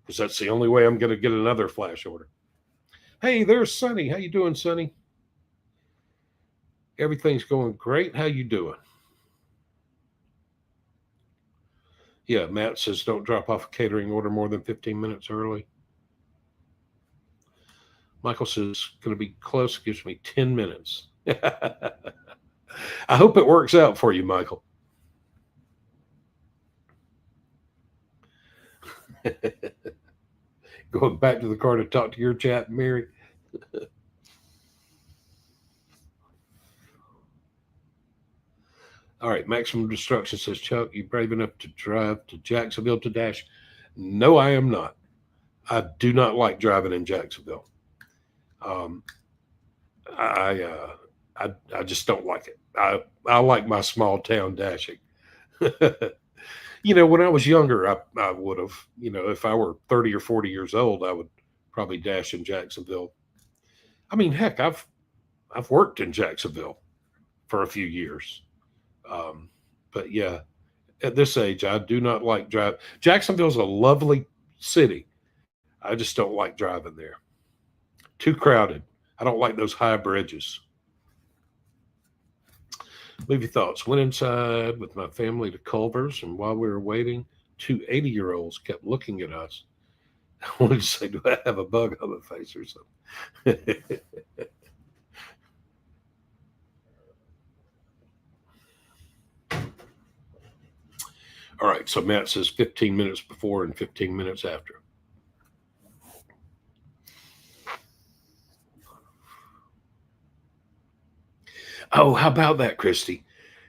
A: because that's the only way I'm going to get another flash order. Hey, there's Sonny. How you doing, Sonny? Everything's going great. How you doing? Yeah, Matt says don't drop off a catering order more than 15 minutes early. Michael says going to be close. Gives me 10 minutes. I hope it works out for you, Michael. Going back to the car to talk to your chat, Mary. All right, Maximum Destruction says, Chuck, you brave enough to drive to Jacksonville to dash? No, I am not. I do not like driving in Jacksonville. Um, I just don't like it. I like my small town dashing. When I was younger, I would have. If I were 30 or 40 years old, I would probably dash in Jacksonville. I mean, heck, I've worked in Jacksonville for a few years. Um, but yeah, at this age, I do not like drive. Jacksonville's a lovely city. I just don't like driving there. Too crowded. I don't like those high bridges. Movie thoughts. Went inside with my family to Culver's, and while we were waiting, two 80-year-olds kept looking at us. I wanted to say, do I have a bug on my face or something? All right, so Matt says 15 minutes before and 15 minutes after. Oh, how about that, Christy?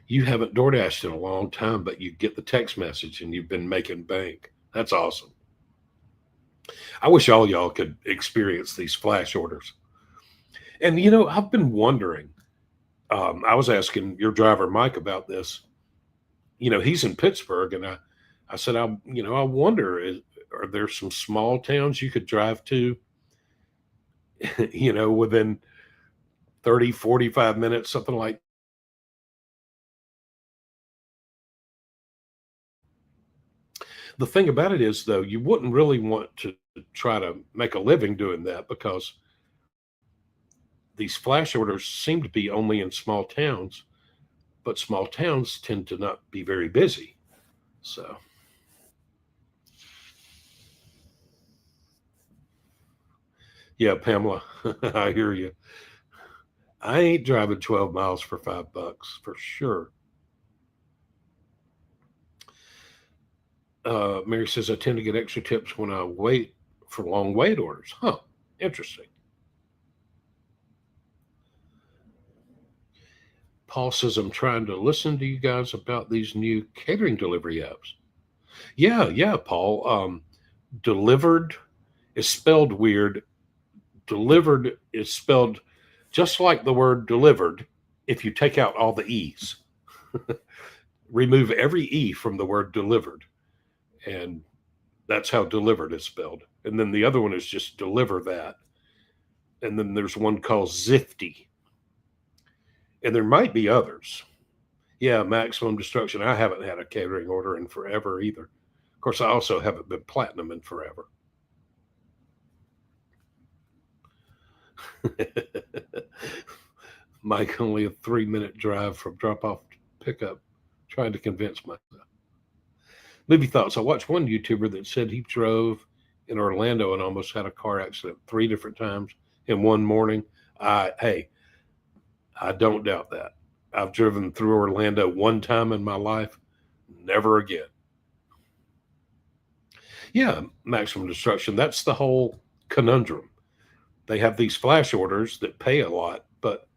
A: You haven't DoorDashed in a long time, but you get the text message and you've been making bank. That's awesome. I wish all y'all could experience these flash orders. And I've been wondering. I was asking your driver Mike about this. He's in Pittsburgh, and I said, I wonder, are there some small towns you could drive to, within 30, 45 minutes, something like. The thing about it is, though, you wouldn't really want to try to make a living doing that because these flash orders seem to be only in small towns, but small towns tend to not be very busy. So, yeah, Pamela, I hear you. I ain't driving 12 miles for $5 for sure. Mary says I tend to get extra tips when I wait for long wait orders. Huh. Interesting. Paul says I'm trying to listen to you guys about these new catering delivery apps. Yeah, yeah, Paul. Delivered is spelled weird. Delivered is spelled just like the word delivered if you take out all the E's. Remove every E from the word delivered. And that's how delivered is spelled. And then the other one is just deliver that. And then there's one called Zifty. And there might be others. Yeah, Maximum Destruction. I haven't had a catering order in forever either. Of course, I also haven't been platinum in forever. Mike, only a 3-minute drive from drop off to pickup, trying to convince myself. Movie thoughts. I watched one YouTuber that said he drove in Orlando and almost had a car accident 3 different times in one morning. Hey, I don't doubt that. I've driven through Orlando one time in my life, never again. Yeah, maximum destruction. That's the whole conundrum. They have these flash orders that pay a lot, but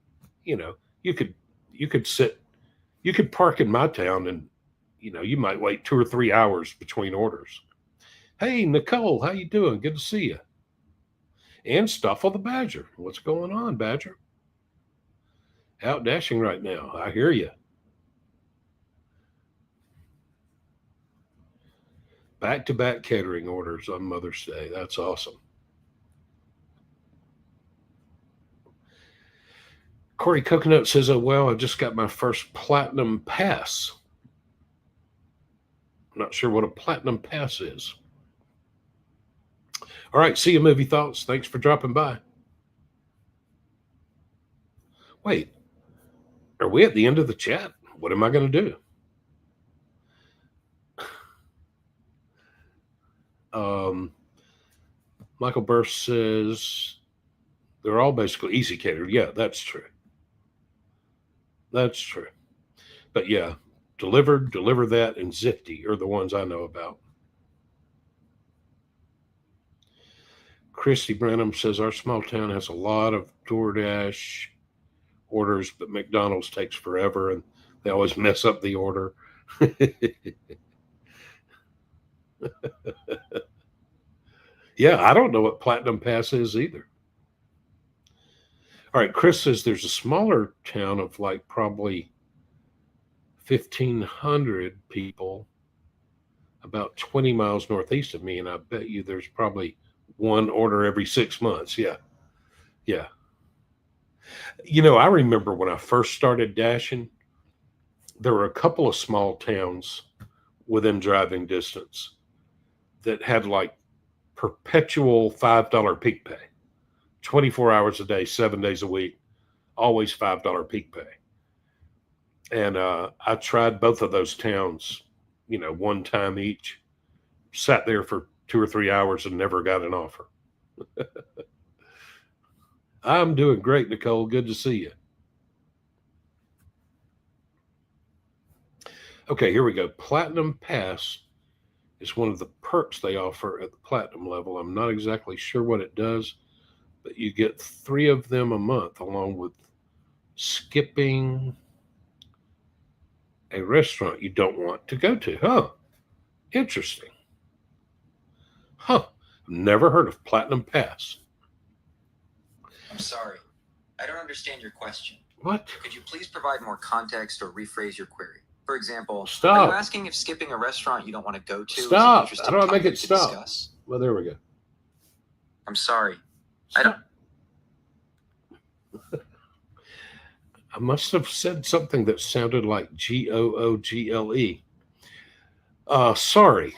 A: you know, you could you could park in my town and you might wait 2 or 3 hours between orders. Hey, Nicole, how you doing? Good to see you. And Stuffle the Badger. What's going on, Badger? Out dashing right now. I hear you. Back-to-back catering orders on Mother's Day. That's awesome. Corey Coconut says, oh, well, I just got my first platinum pass. I'm not sure what a platinum pass is. All right, see you, Movie Thoughts. Thanks for dropping by. Wait, are we at the end of the chat? What am I going to do? Michael Burst says they're all basically easy catered. Yeah, that's true. That's true. But yeah, Deliver That, and Zifty are the ones I know about. Christy Branham says our small town has a lot of DoorDash orders, but McDonald's takes forever and they always mess up the order. Yeah, I don't know what Platinum Pass is either. All right, Chris says there's a smaller town of like probably 1,500 people about 20 miles northeast of me, and I bet you there's probably one order every 6 months. Yeah. Yeah. I remember when I first started dashing, there were a couple of small towns within driving distance that had like perpetual $5 peak pay, 24 hours a day, 7 days a week, always $5 peak pay. And I tried both of those towns, one time each, sat there for 2 or 3 hours and never got an offer. I'm doing great, Nicole. Good to see you. Okay, here we go. Platinum Pass is one of the perks they offer at the platinum level. I'm not exactly sure what it does, but you get 3 of them a month along with skipping a restaurant you don't want to go to. Huh. Interesting. Huh. Never heard of Platinum Pass.
C: I'm sorry. I don't understand your question.
A: What?
C: Could you please provide more context or rephrase your query? For example,
A: Stop.
C: Are you asking if skipping a restaurant you don't want to go to
A: Stop.
C: is an interesting
A: How do I make
C: topic
A: it
C: to
A: stop?
C: discuss?
A: Well, there we go.
C: I'm sorry.
A: Stop. I must have said something that sounded like Google. Sorry.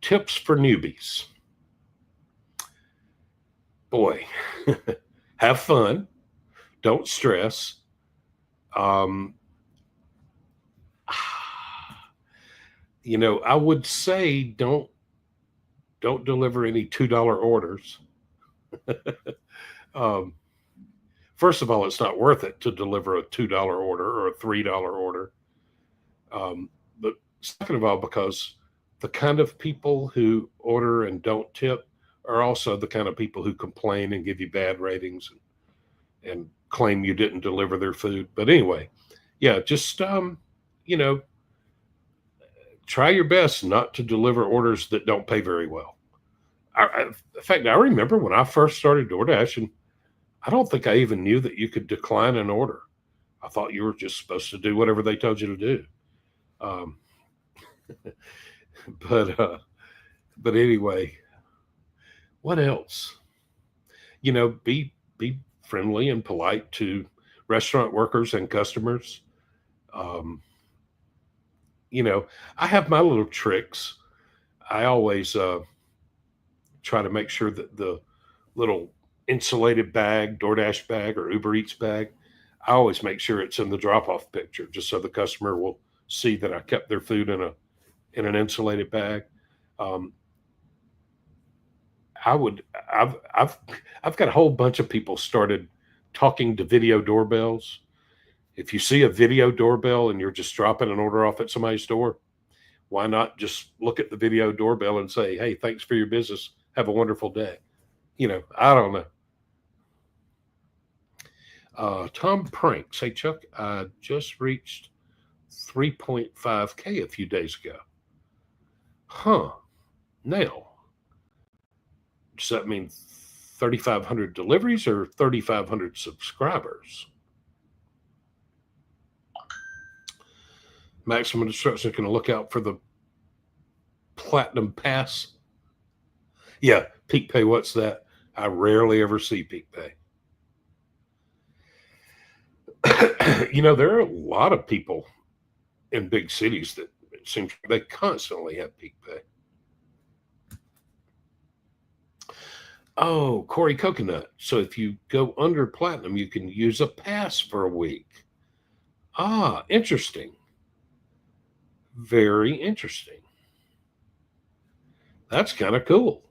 A: Tips for newbies. Boy, have fun. Don't stress. I would say don't deliver any $2 orders. First of all, it's not worth it to deliver a $2 order or a $3 order. But second of all, because the kind of people who order and don't tip are also the kind of people who complain and give you bad ratings and claim you didn't deliver their food. But anyway, yeah, just, try your best not to deliver orders that don't pay very well. In fact, I remember when I first started DoorDash, and I don't think I even knew that you could decline an order. I thought you were just supposed to do whatever they told you to do. But anyway, what else? Be friendly and polite to restaurant workers and customers. I have my little tricks. I always try to make sure that the little insulated bag, DoorDash bag or Uber Eats bag, I always make sure it's in the drop-off picture just so the customer will see that I kept their food in in an insulated bag. I've got a whole bunch of people started talking to video doorbells. If you see a video doorbell and you're just dropping an order off at somebody's door, why not just look at the video doorbell and say, "Hey, thanks for your business. Have a wonderful day." I don't know. Tom Pranks. Hey, Chuck, I just reached 3.5K a few days ago. Huh. Now, does that mean 3,500 deliveries or 3,500 subscribers? Maximum Destruction is going to look out for the Platinum Pass. Yeah, Peak Pay. What's that? I rarely ever see Peak Pay. There are a lot of people in big cities that it seems they constantly have Peak Pay. Oh, Corey Coconut. So if you go under Platinum, you can use a pass for a week. Ah, interesting. Very interesting. That's kind of cool.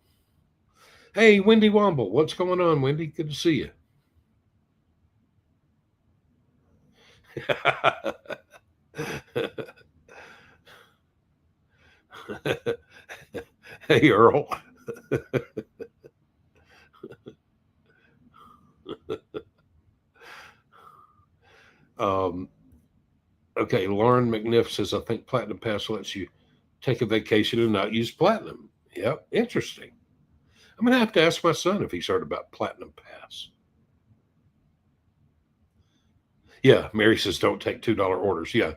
A: Hey, Wendy Womble. What's going on, Wendy? Good to see you. Hey, Earl. Okay, Lauren McNiff says, I think Platinum Pass lets you take a vacation and not use Platinum. Yep, interesting. I'm going to have to ask my son if he's heard about Platinum Pass. Yeah, Mary says, don't take $2 orders. Yeah,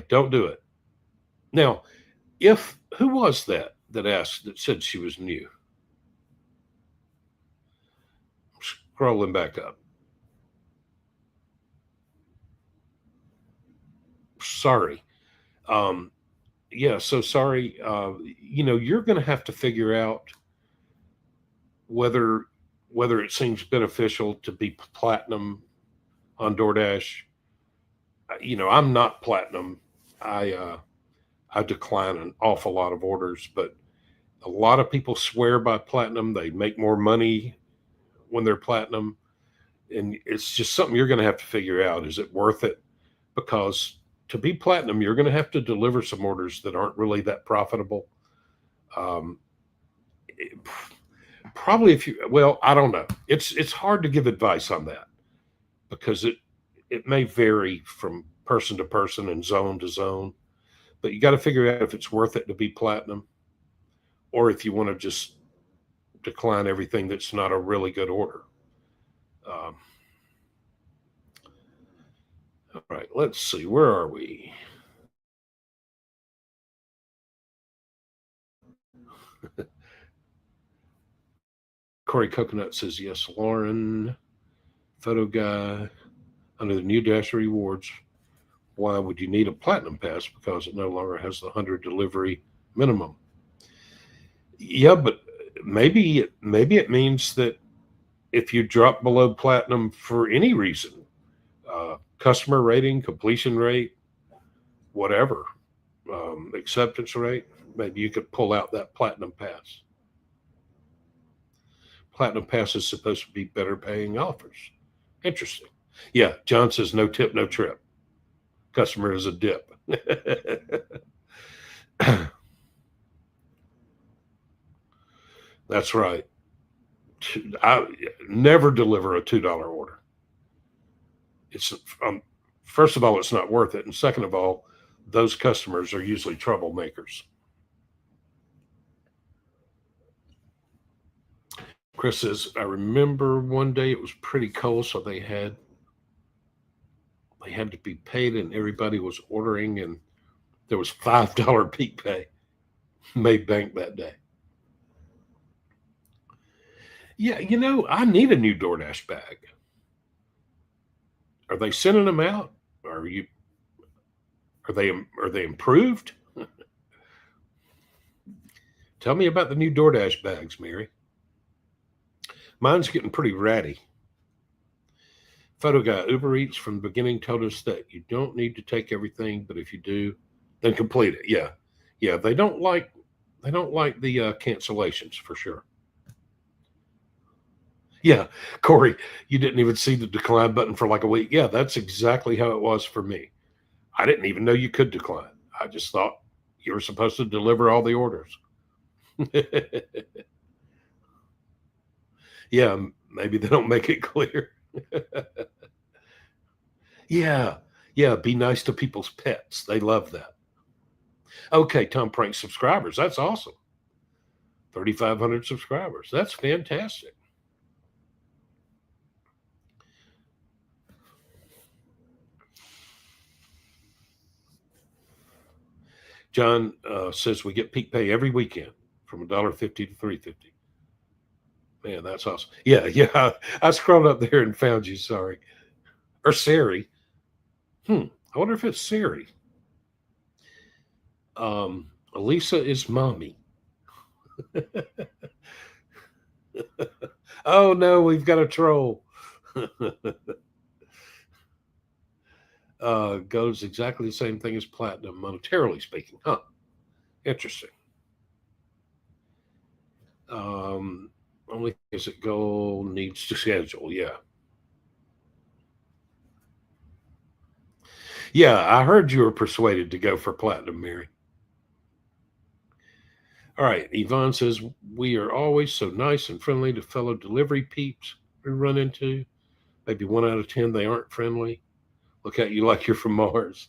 A: don't do it. Now, who was that said she was new? Scrolling back up. Sorry. So sorry. You're going to have to figure out whether it seems beneficial to be Platinum on DoorDash. I'm not Platinum. I decline an awful lot of orders, but a lot of people swear by Platinum. They make more money when they're Platinum. And it's just something you're going to have to figure out. Is it worth it? Because to be Platinum, you're going to have to deliver some orders that aren't really that profitable. Probably I don't know. It's hard to give advice on that because it may vary from person to person and zone to zone, but you got to figure out if it's worth it to be Platinum or if you want to just decline everything that's not a really good order. All right, let's see. Where are we? Corey Coconut says, yes, Lauren, photo guy, under the new Dash rewards, why would you need a Platinum Pass? Because it no longer has the 100 delivery minimum. Yeah, but maybe it means that if you drop below Platinum for any reason, customer rating, completion rate, whatever, acceptance rate, maybe you could pull out that Platinum Pass. Platinum Pass is supposed to be better paying offers. Interesting. Yeah, John says no tip, no trip. Customer is a dip. That's right. I never deliver a $2 order. It's first of all, it's not worth it, and second of all, those customers are usually troublemakers. Chris says, I remember one day it was pretty cold, so they had to be paid, and everybody was ordering, and there was $5 Peak Pay. Made bank that day. Yeah, I need a new DoorDash bag. Are they sending them out? Are they improved? Tell me about the new DoorDash bags, Mary. Mine's getting pretty ratty. Photo guy, Uber Eats from the beginning told us that you don't need to take everything, but if you do, then complete it. Yeah. Yeah, they don't like the cancellations for sure. Yeah, Corey, you didn't even see the decline button for like a week. Yeah, that's exactly how it was for me. I didn't even know you could decline. I just thought you were supposed to deliver all the orders. Yeah, maybe they don't make it clear. Yeah, yeah, be nice to people's pets. They love that. Okay, Tom Prank subscribers. That's awesome. 3,500 subscribers. That's fantastic. John says we get peak pay every weekend from $1.50 to $3.50. Man, that's awesome. Yeah, yeah. I scrolled up there and found you. Sorry, or Siri. I wonder if it's Siri. Elisa is mommy. Oh no, we've got a troll. Goes exactly the same thing as platinum, monetarily speaking. Huh. Interesting. Only as it goal needs to schedule. Yeah. Yeah, I heard you were persuaded to go for platinum, Mary. All right. Yvonne says, we are always so nice and friendly to fellow delivery peeps we run into. Maybe 1 out of 10, they aren't friendly. Look at you like you're from Mars.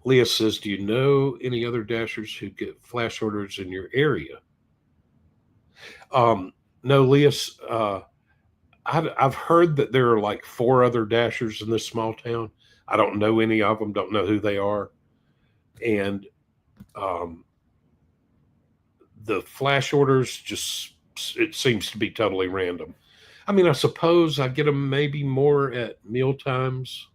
A: Leah says, do you know any other dashers who get flash orders in your area? No, Leah, I've heard that there are like 4 other dashers in this small town. I don't know any of them, don't know who they are. And the flash orders just, it seems to be totally random. I mean, I suppose I get them maybe more at meal times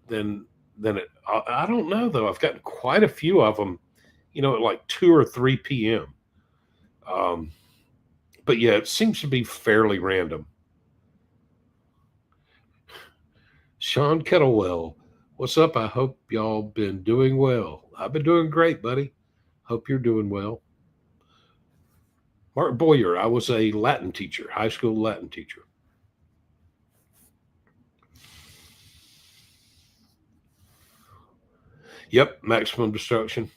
A: than it. I don't know though. I've gotten quite a few of them, at like 2 or 3 p.m. But yeah, it seems to be fairly random. Sean Kettlewell, what's up? I hope y'all been doing well. I've been doing great, buddy. Hope you're doing well. Mark Boyer, I was a Latin teacher, high school Latin teacher. Yep, maximum destruction.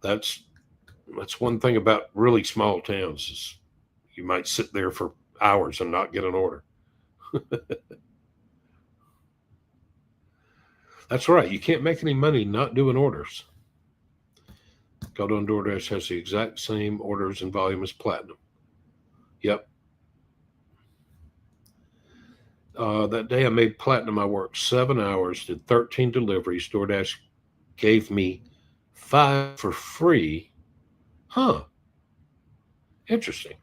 A: That's one thing about really small towns is you might sit there for hours and not get an order. That's right. You can't make any money not doing orders. Gold on DoorDash has the exact same orders and volume as Platinum. Yep. That day I made Platinum, I worked 7 hours, did 13 deliveries. DoorDash gave me 5 for free. Huh. Interesting.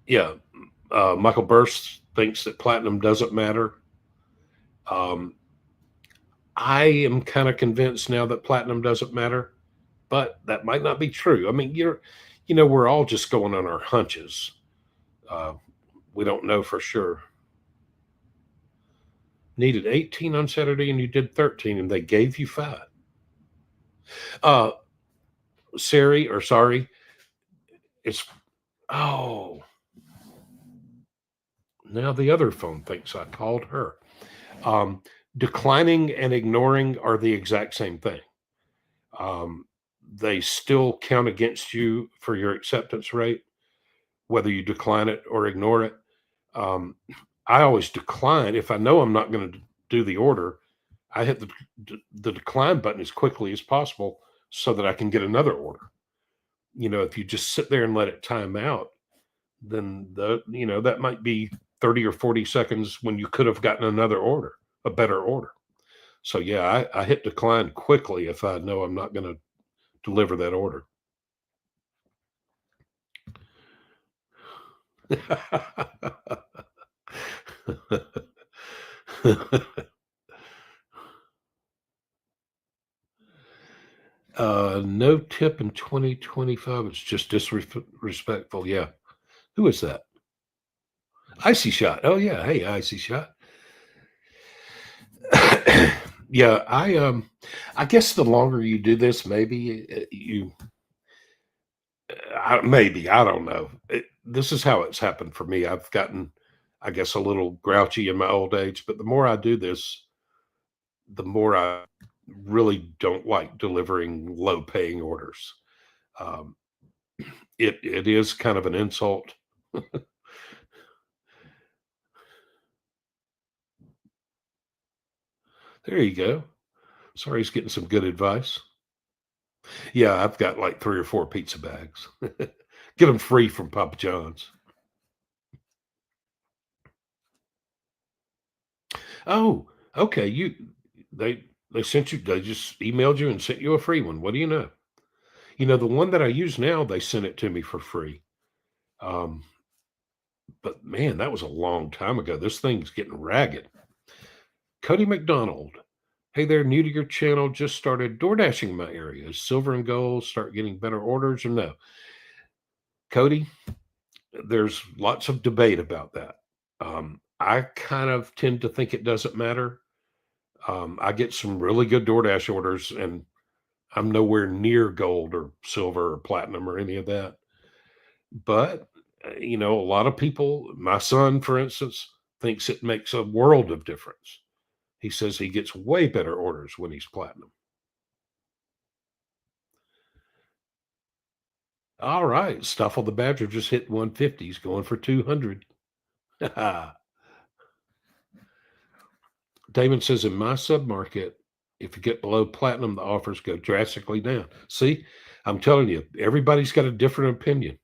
A: Yeah. Michael Burst thinks that Platinum doesn't matter. I am kind of convinced now that Platinum doesn't matter, but that might not be true. I mean, we're all just going on our hunches. We don't know for sure. Needed 18 on Saturday and you did 13 and they gave you 5. Sorry, it's, oh, now the other phone thinks I called her. Declining and ignoring are the exact same thing. They still count against you for your acceptance rate, whether you decline it or ignore it. I always decline. If I know I'm not going to do the order, I hit the decline button as quickly as possible so that I can get another order. If you just sit there and let it time out, then that might be 30 or 40 seconds when you could have gotten another order, a better order. So yeah, I hit decline quickly if I know I'm not going to deliver that order. No tip in 2025. It's just disrespectful. Yeah. Who is that? Icy Shot. Oh yeah. Hey, Icy Shot. Yeah, I guess the longer you do this, maybe maybe I don't know. This is how it's happened for me. I've gotten, I guess, a little grouchy in my old age, but the more I do this, the more I really don't like delivering low paying orders. Um, it is kind of an insult. There you go. Sorry, he's getting some good advice. Yeah, I've got like 3 or 4 pizza bags. Get them free from Papa John's. Oh, okay. They sent you. They just emailed you and sent you a free one. What do you know? You know the one that I use now. They sent it to me for free. Um, but man, that was a long time ago. This thing's getting ragged. Cody McDonald. Hey there, new to your channel. Just started door dashing my area. Is silver and gold start getting better orders or no? Cody, there's lots of debate about that. I kind of tend to think it doesn't matter. I get some really good DoorDash orders, and I'm nowhere near gold or silver or platinum or any of that. But a lot of people, my son, for instance, thinks it makes a world of difference. He says he gets way better orders when he's platinum. All right, Stuffle the Badger just hit 150. He's going for 200. Damon says in my submarket, if you get below platinum, the offers go drastically down. See, I'm telling you, everybody's got a different opinion.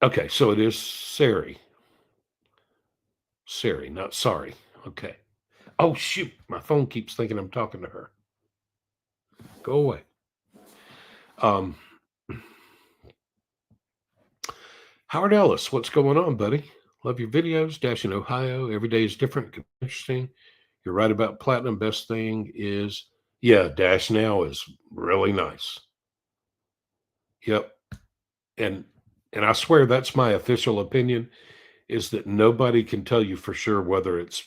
A: Okay, so it is Sari. Sari, not sorry. Okay. Oh, shoot. My phone keeps thinking I'm talking to her. Go away. Howard Ellis, what's going on, buddy? Love your videos. Dash in Ohio. Every day is different. Interesting. You're right about platinum. Best thing is, yeah, Dash Now is really nice. Yep. And I swear that's my official opinion, is that nobody can tell you for sure whether it's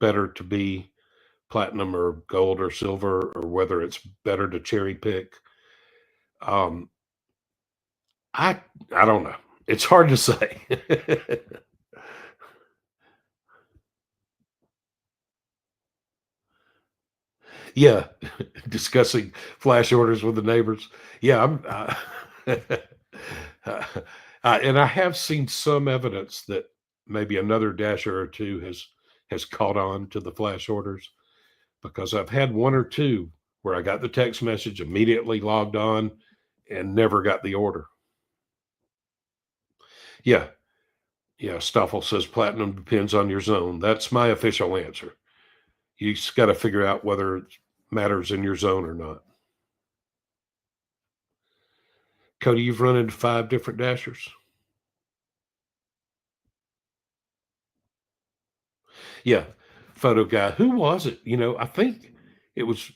A: better to be platinum or gold or silver, or whether it's better to cherry pick. Um, I don't know. It's hard to say. Yeah, discussing flash orders with the neighbors. Yeah, and I have seen some evidence that maybe another dasher or two has caught on to the flash orders, because I've had one or two where I got the text message, immediately logged on, and never got the order. Yeah. Yeah. Stoffel says platinum depends on your zone. That's my official answer. You just got to figure out whether it matters in your zone or not. Cody, you've run into 5 different dashers. Yeah. Photo guy. Who was it? I think it was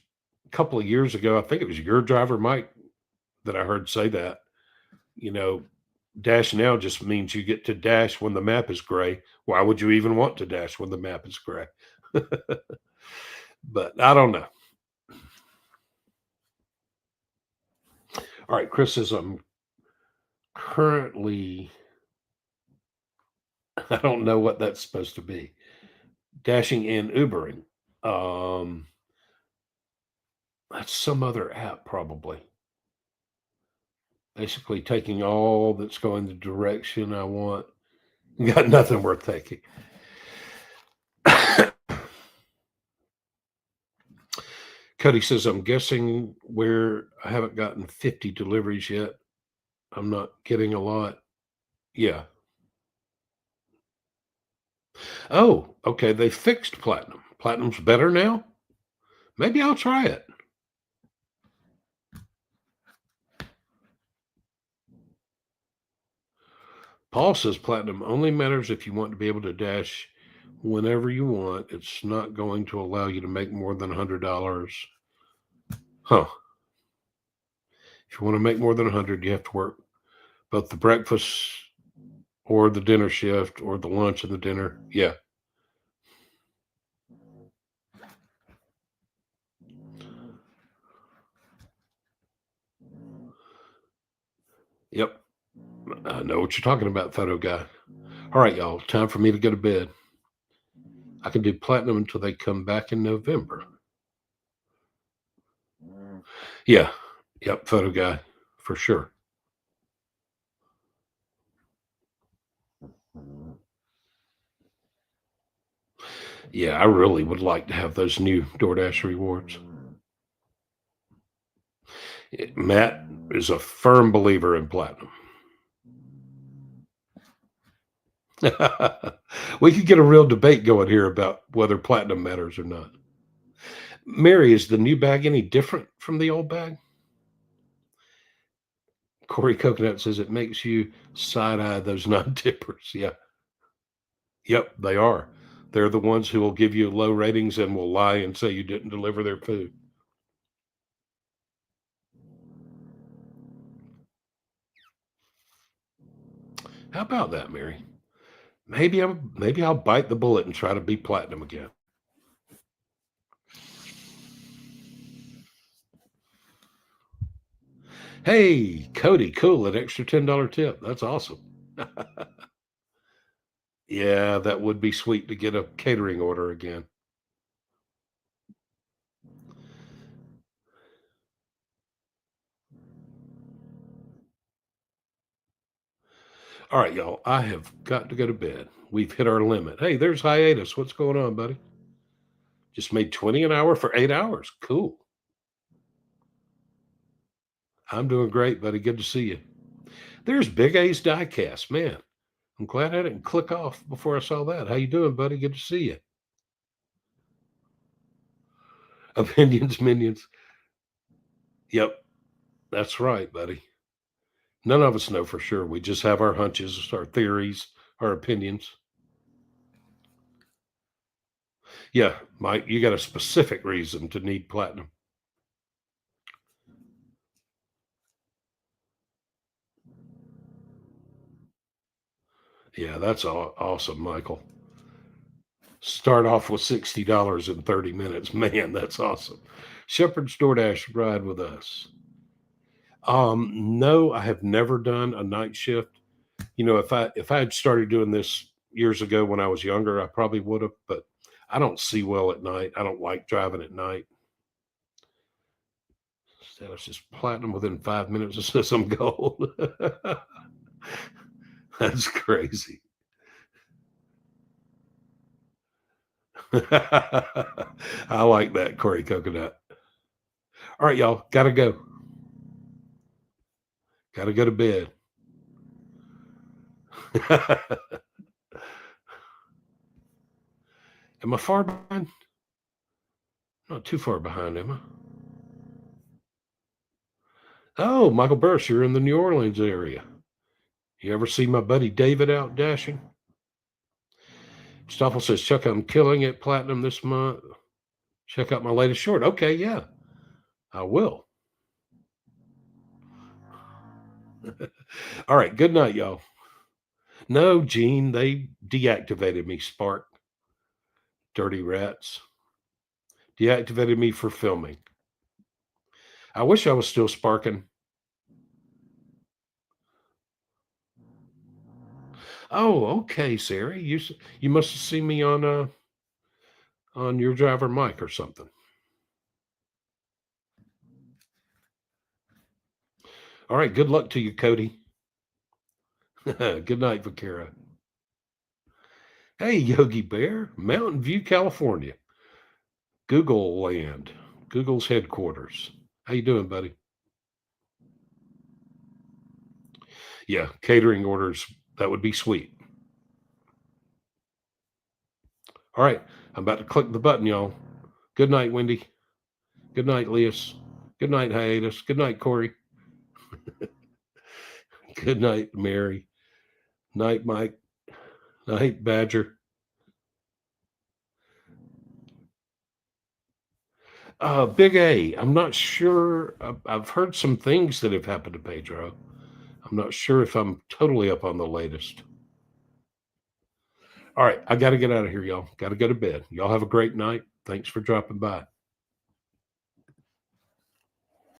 A: a couple of years ago. I think it was your driver, Mike, that I heard say that. Dash now just means you get to dash when the map is gray. Why would you even want to dash when the map is gray? But I don't know. All right, Chris says I'm currently, I don't know what that's supposed to be. Dashing and Ubering. That's some other app, probably. Basically taking all that's going the direction I want. Got nothing worth taking. Cody says, I'm guessing where I haven't gotten 50 deliveries yet, I'm not getting a lot. Yeah. Oh, okay. They fixed platinum. Platinum's better now. Maybe I'll try it. Paul says platinum only matters if you want to be able to dash whenever you want. It's not going to allow you to make more than $100. Huh. If you want to make more than 100, you have to work Both the breakfast or the dinner shift or the lunch and the dinner. Yeah. Yep. I know what you're talking about, photo guy. All right, y'all. Time for me to go to bed. I can do platinum until they come back in November. Yeah. Yep. Photo guy for sure. Yeah. I really would like to have those new DoorDash rewards. Matt is a firm believer in platinum. We could get a real debate going here about whether platinum matters or not. Mary, is the new bag any different from the old bag? Corey Coconut says it makes you side eye those non-tippers. Yeah. Yep, they are. They're the ones who will give you low ratings and will lie and say you didn't deliver their food. How about that, Mary? Maybe I'll bite the bullet and try to be platinum again. Hey, Cody, cool, an extra $10 tip. That's awesome. Yeah, that would be sweet to get a catering order again. All right, y'all. I have got to go to bed. We've hit our limit. Hey, there's hiatus. What's going on, buddy? Just made 20 an hour for 8 hours. Cool. I'm doing great, buddy. Good to see you. There's Big A's Diecast. Man, I'm glad I didn't click off before I saw that. How you doing, buddy? Good to see you. Opinions, minions. Yep, that's right, buddy. None of us know for sure. We just have our hunches, our theories, our opinions. Yeah, Mike, you got a specific reason to need platinum. Yeah, that's awesome, Michael. Start off with $60 in 30 minutes. Man, that's awesome. Shepherd's DoorDash ride with us. No, I have never done a night shift. You know, if I had started doing this years ago when I was younger, I probably would have, but I don't see well at night. I don't like driving at night. Status just platinum within 5 minutes. It says I'm gold. That's crazy. I like that, Corey Coconut. All right, y'all. Gotta go. Gotta go to bed. Am I far behind? Not too far behind, am I? Oh, Michael Burris, you're in the New Orleans area. You ever see my buddy David out dashing? Stoffel says, Chuck, I'm killing it platinum this month. Check out my latest short. Okay, yeah, I will. All right, good night, y'all. No, Gene, they deactivated me, Spark. Dirty rats. Deactivated me for filming. I wish I was still sparking. Oh, okay, Sari. You must have seen me on your driver mic or something. All right, good luck to you, Cody. Good night, Vaquera. Hey, Yogi Bear, Mountain View, California. Google land. Google's headquarters. How you doing, buddy? Yeah, catering orders. That would be sweet. All right, I'm about to click the button, y'all. Good night, Wendy. Good night, Leas. Good night, Hiatus. Good night, Corey. Good night, Mary. Night, Mike. Night, Badger. Big A. I'm not sure. I've heard some things that have happened to Pedro. I'm not sure if I'm totally up on the latest. All right, I got to get out of here, y'all. Got to go to bed. Y'all have a great night. Thanks for dropping by.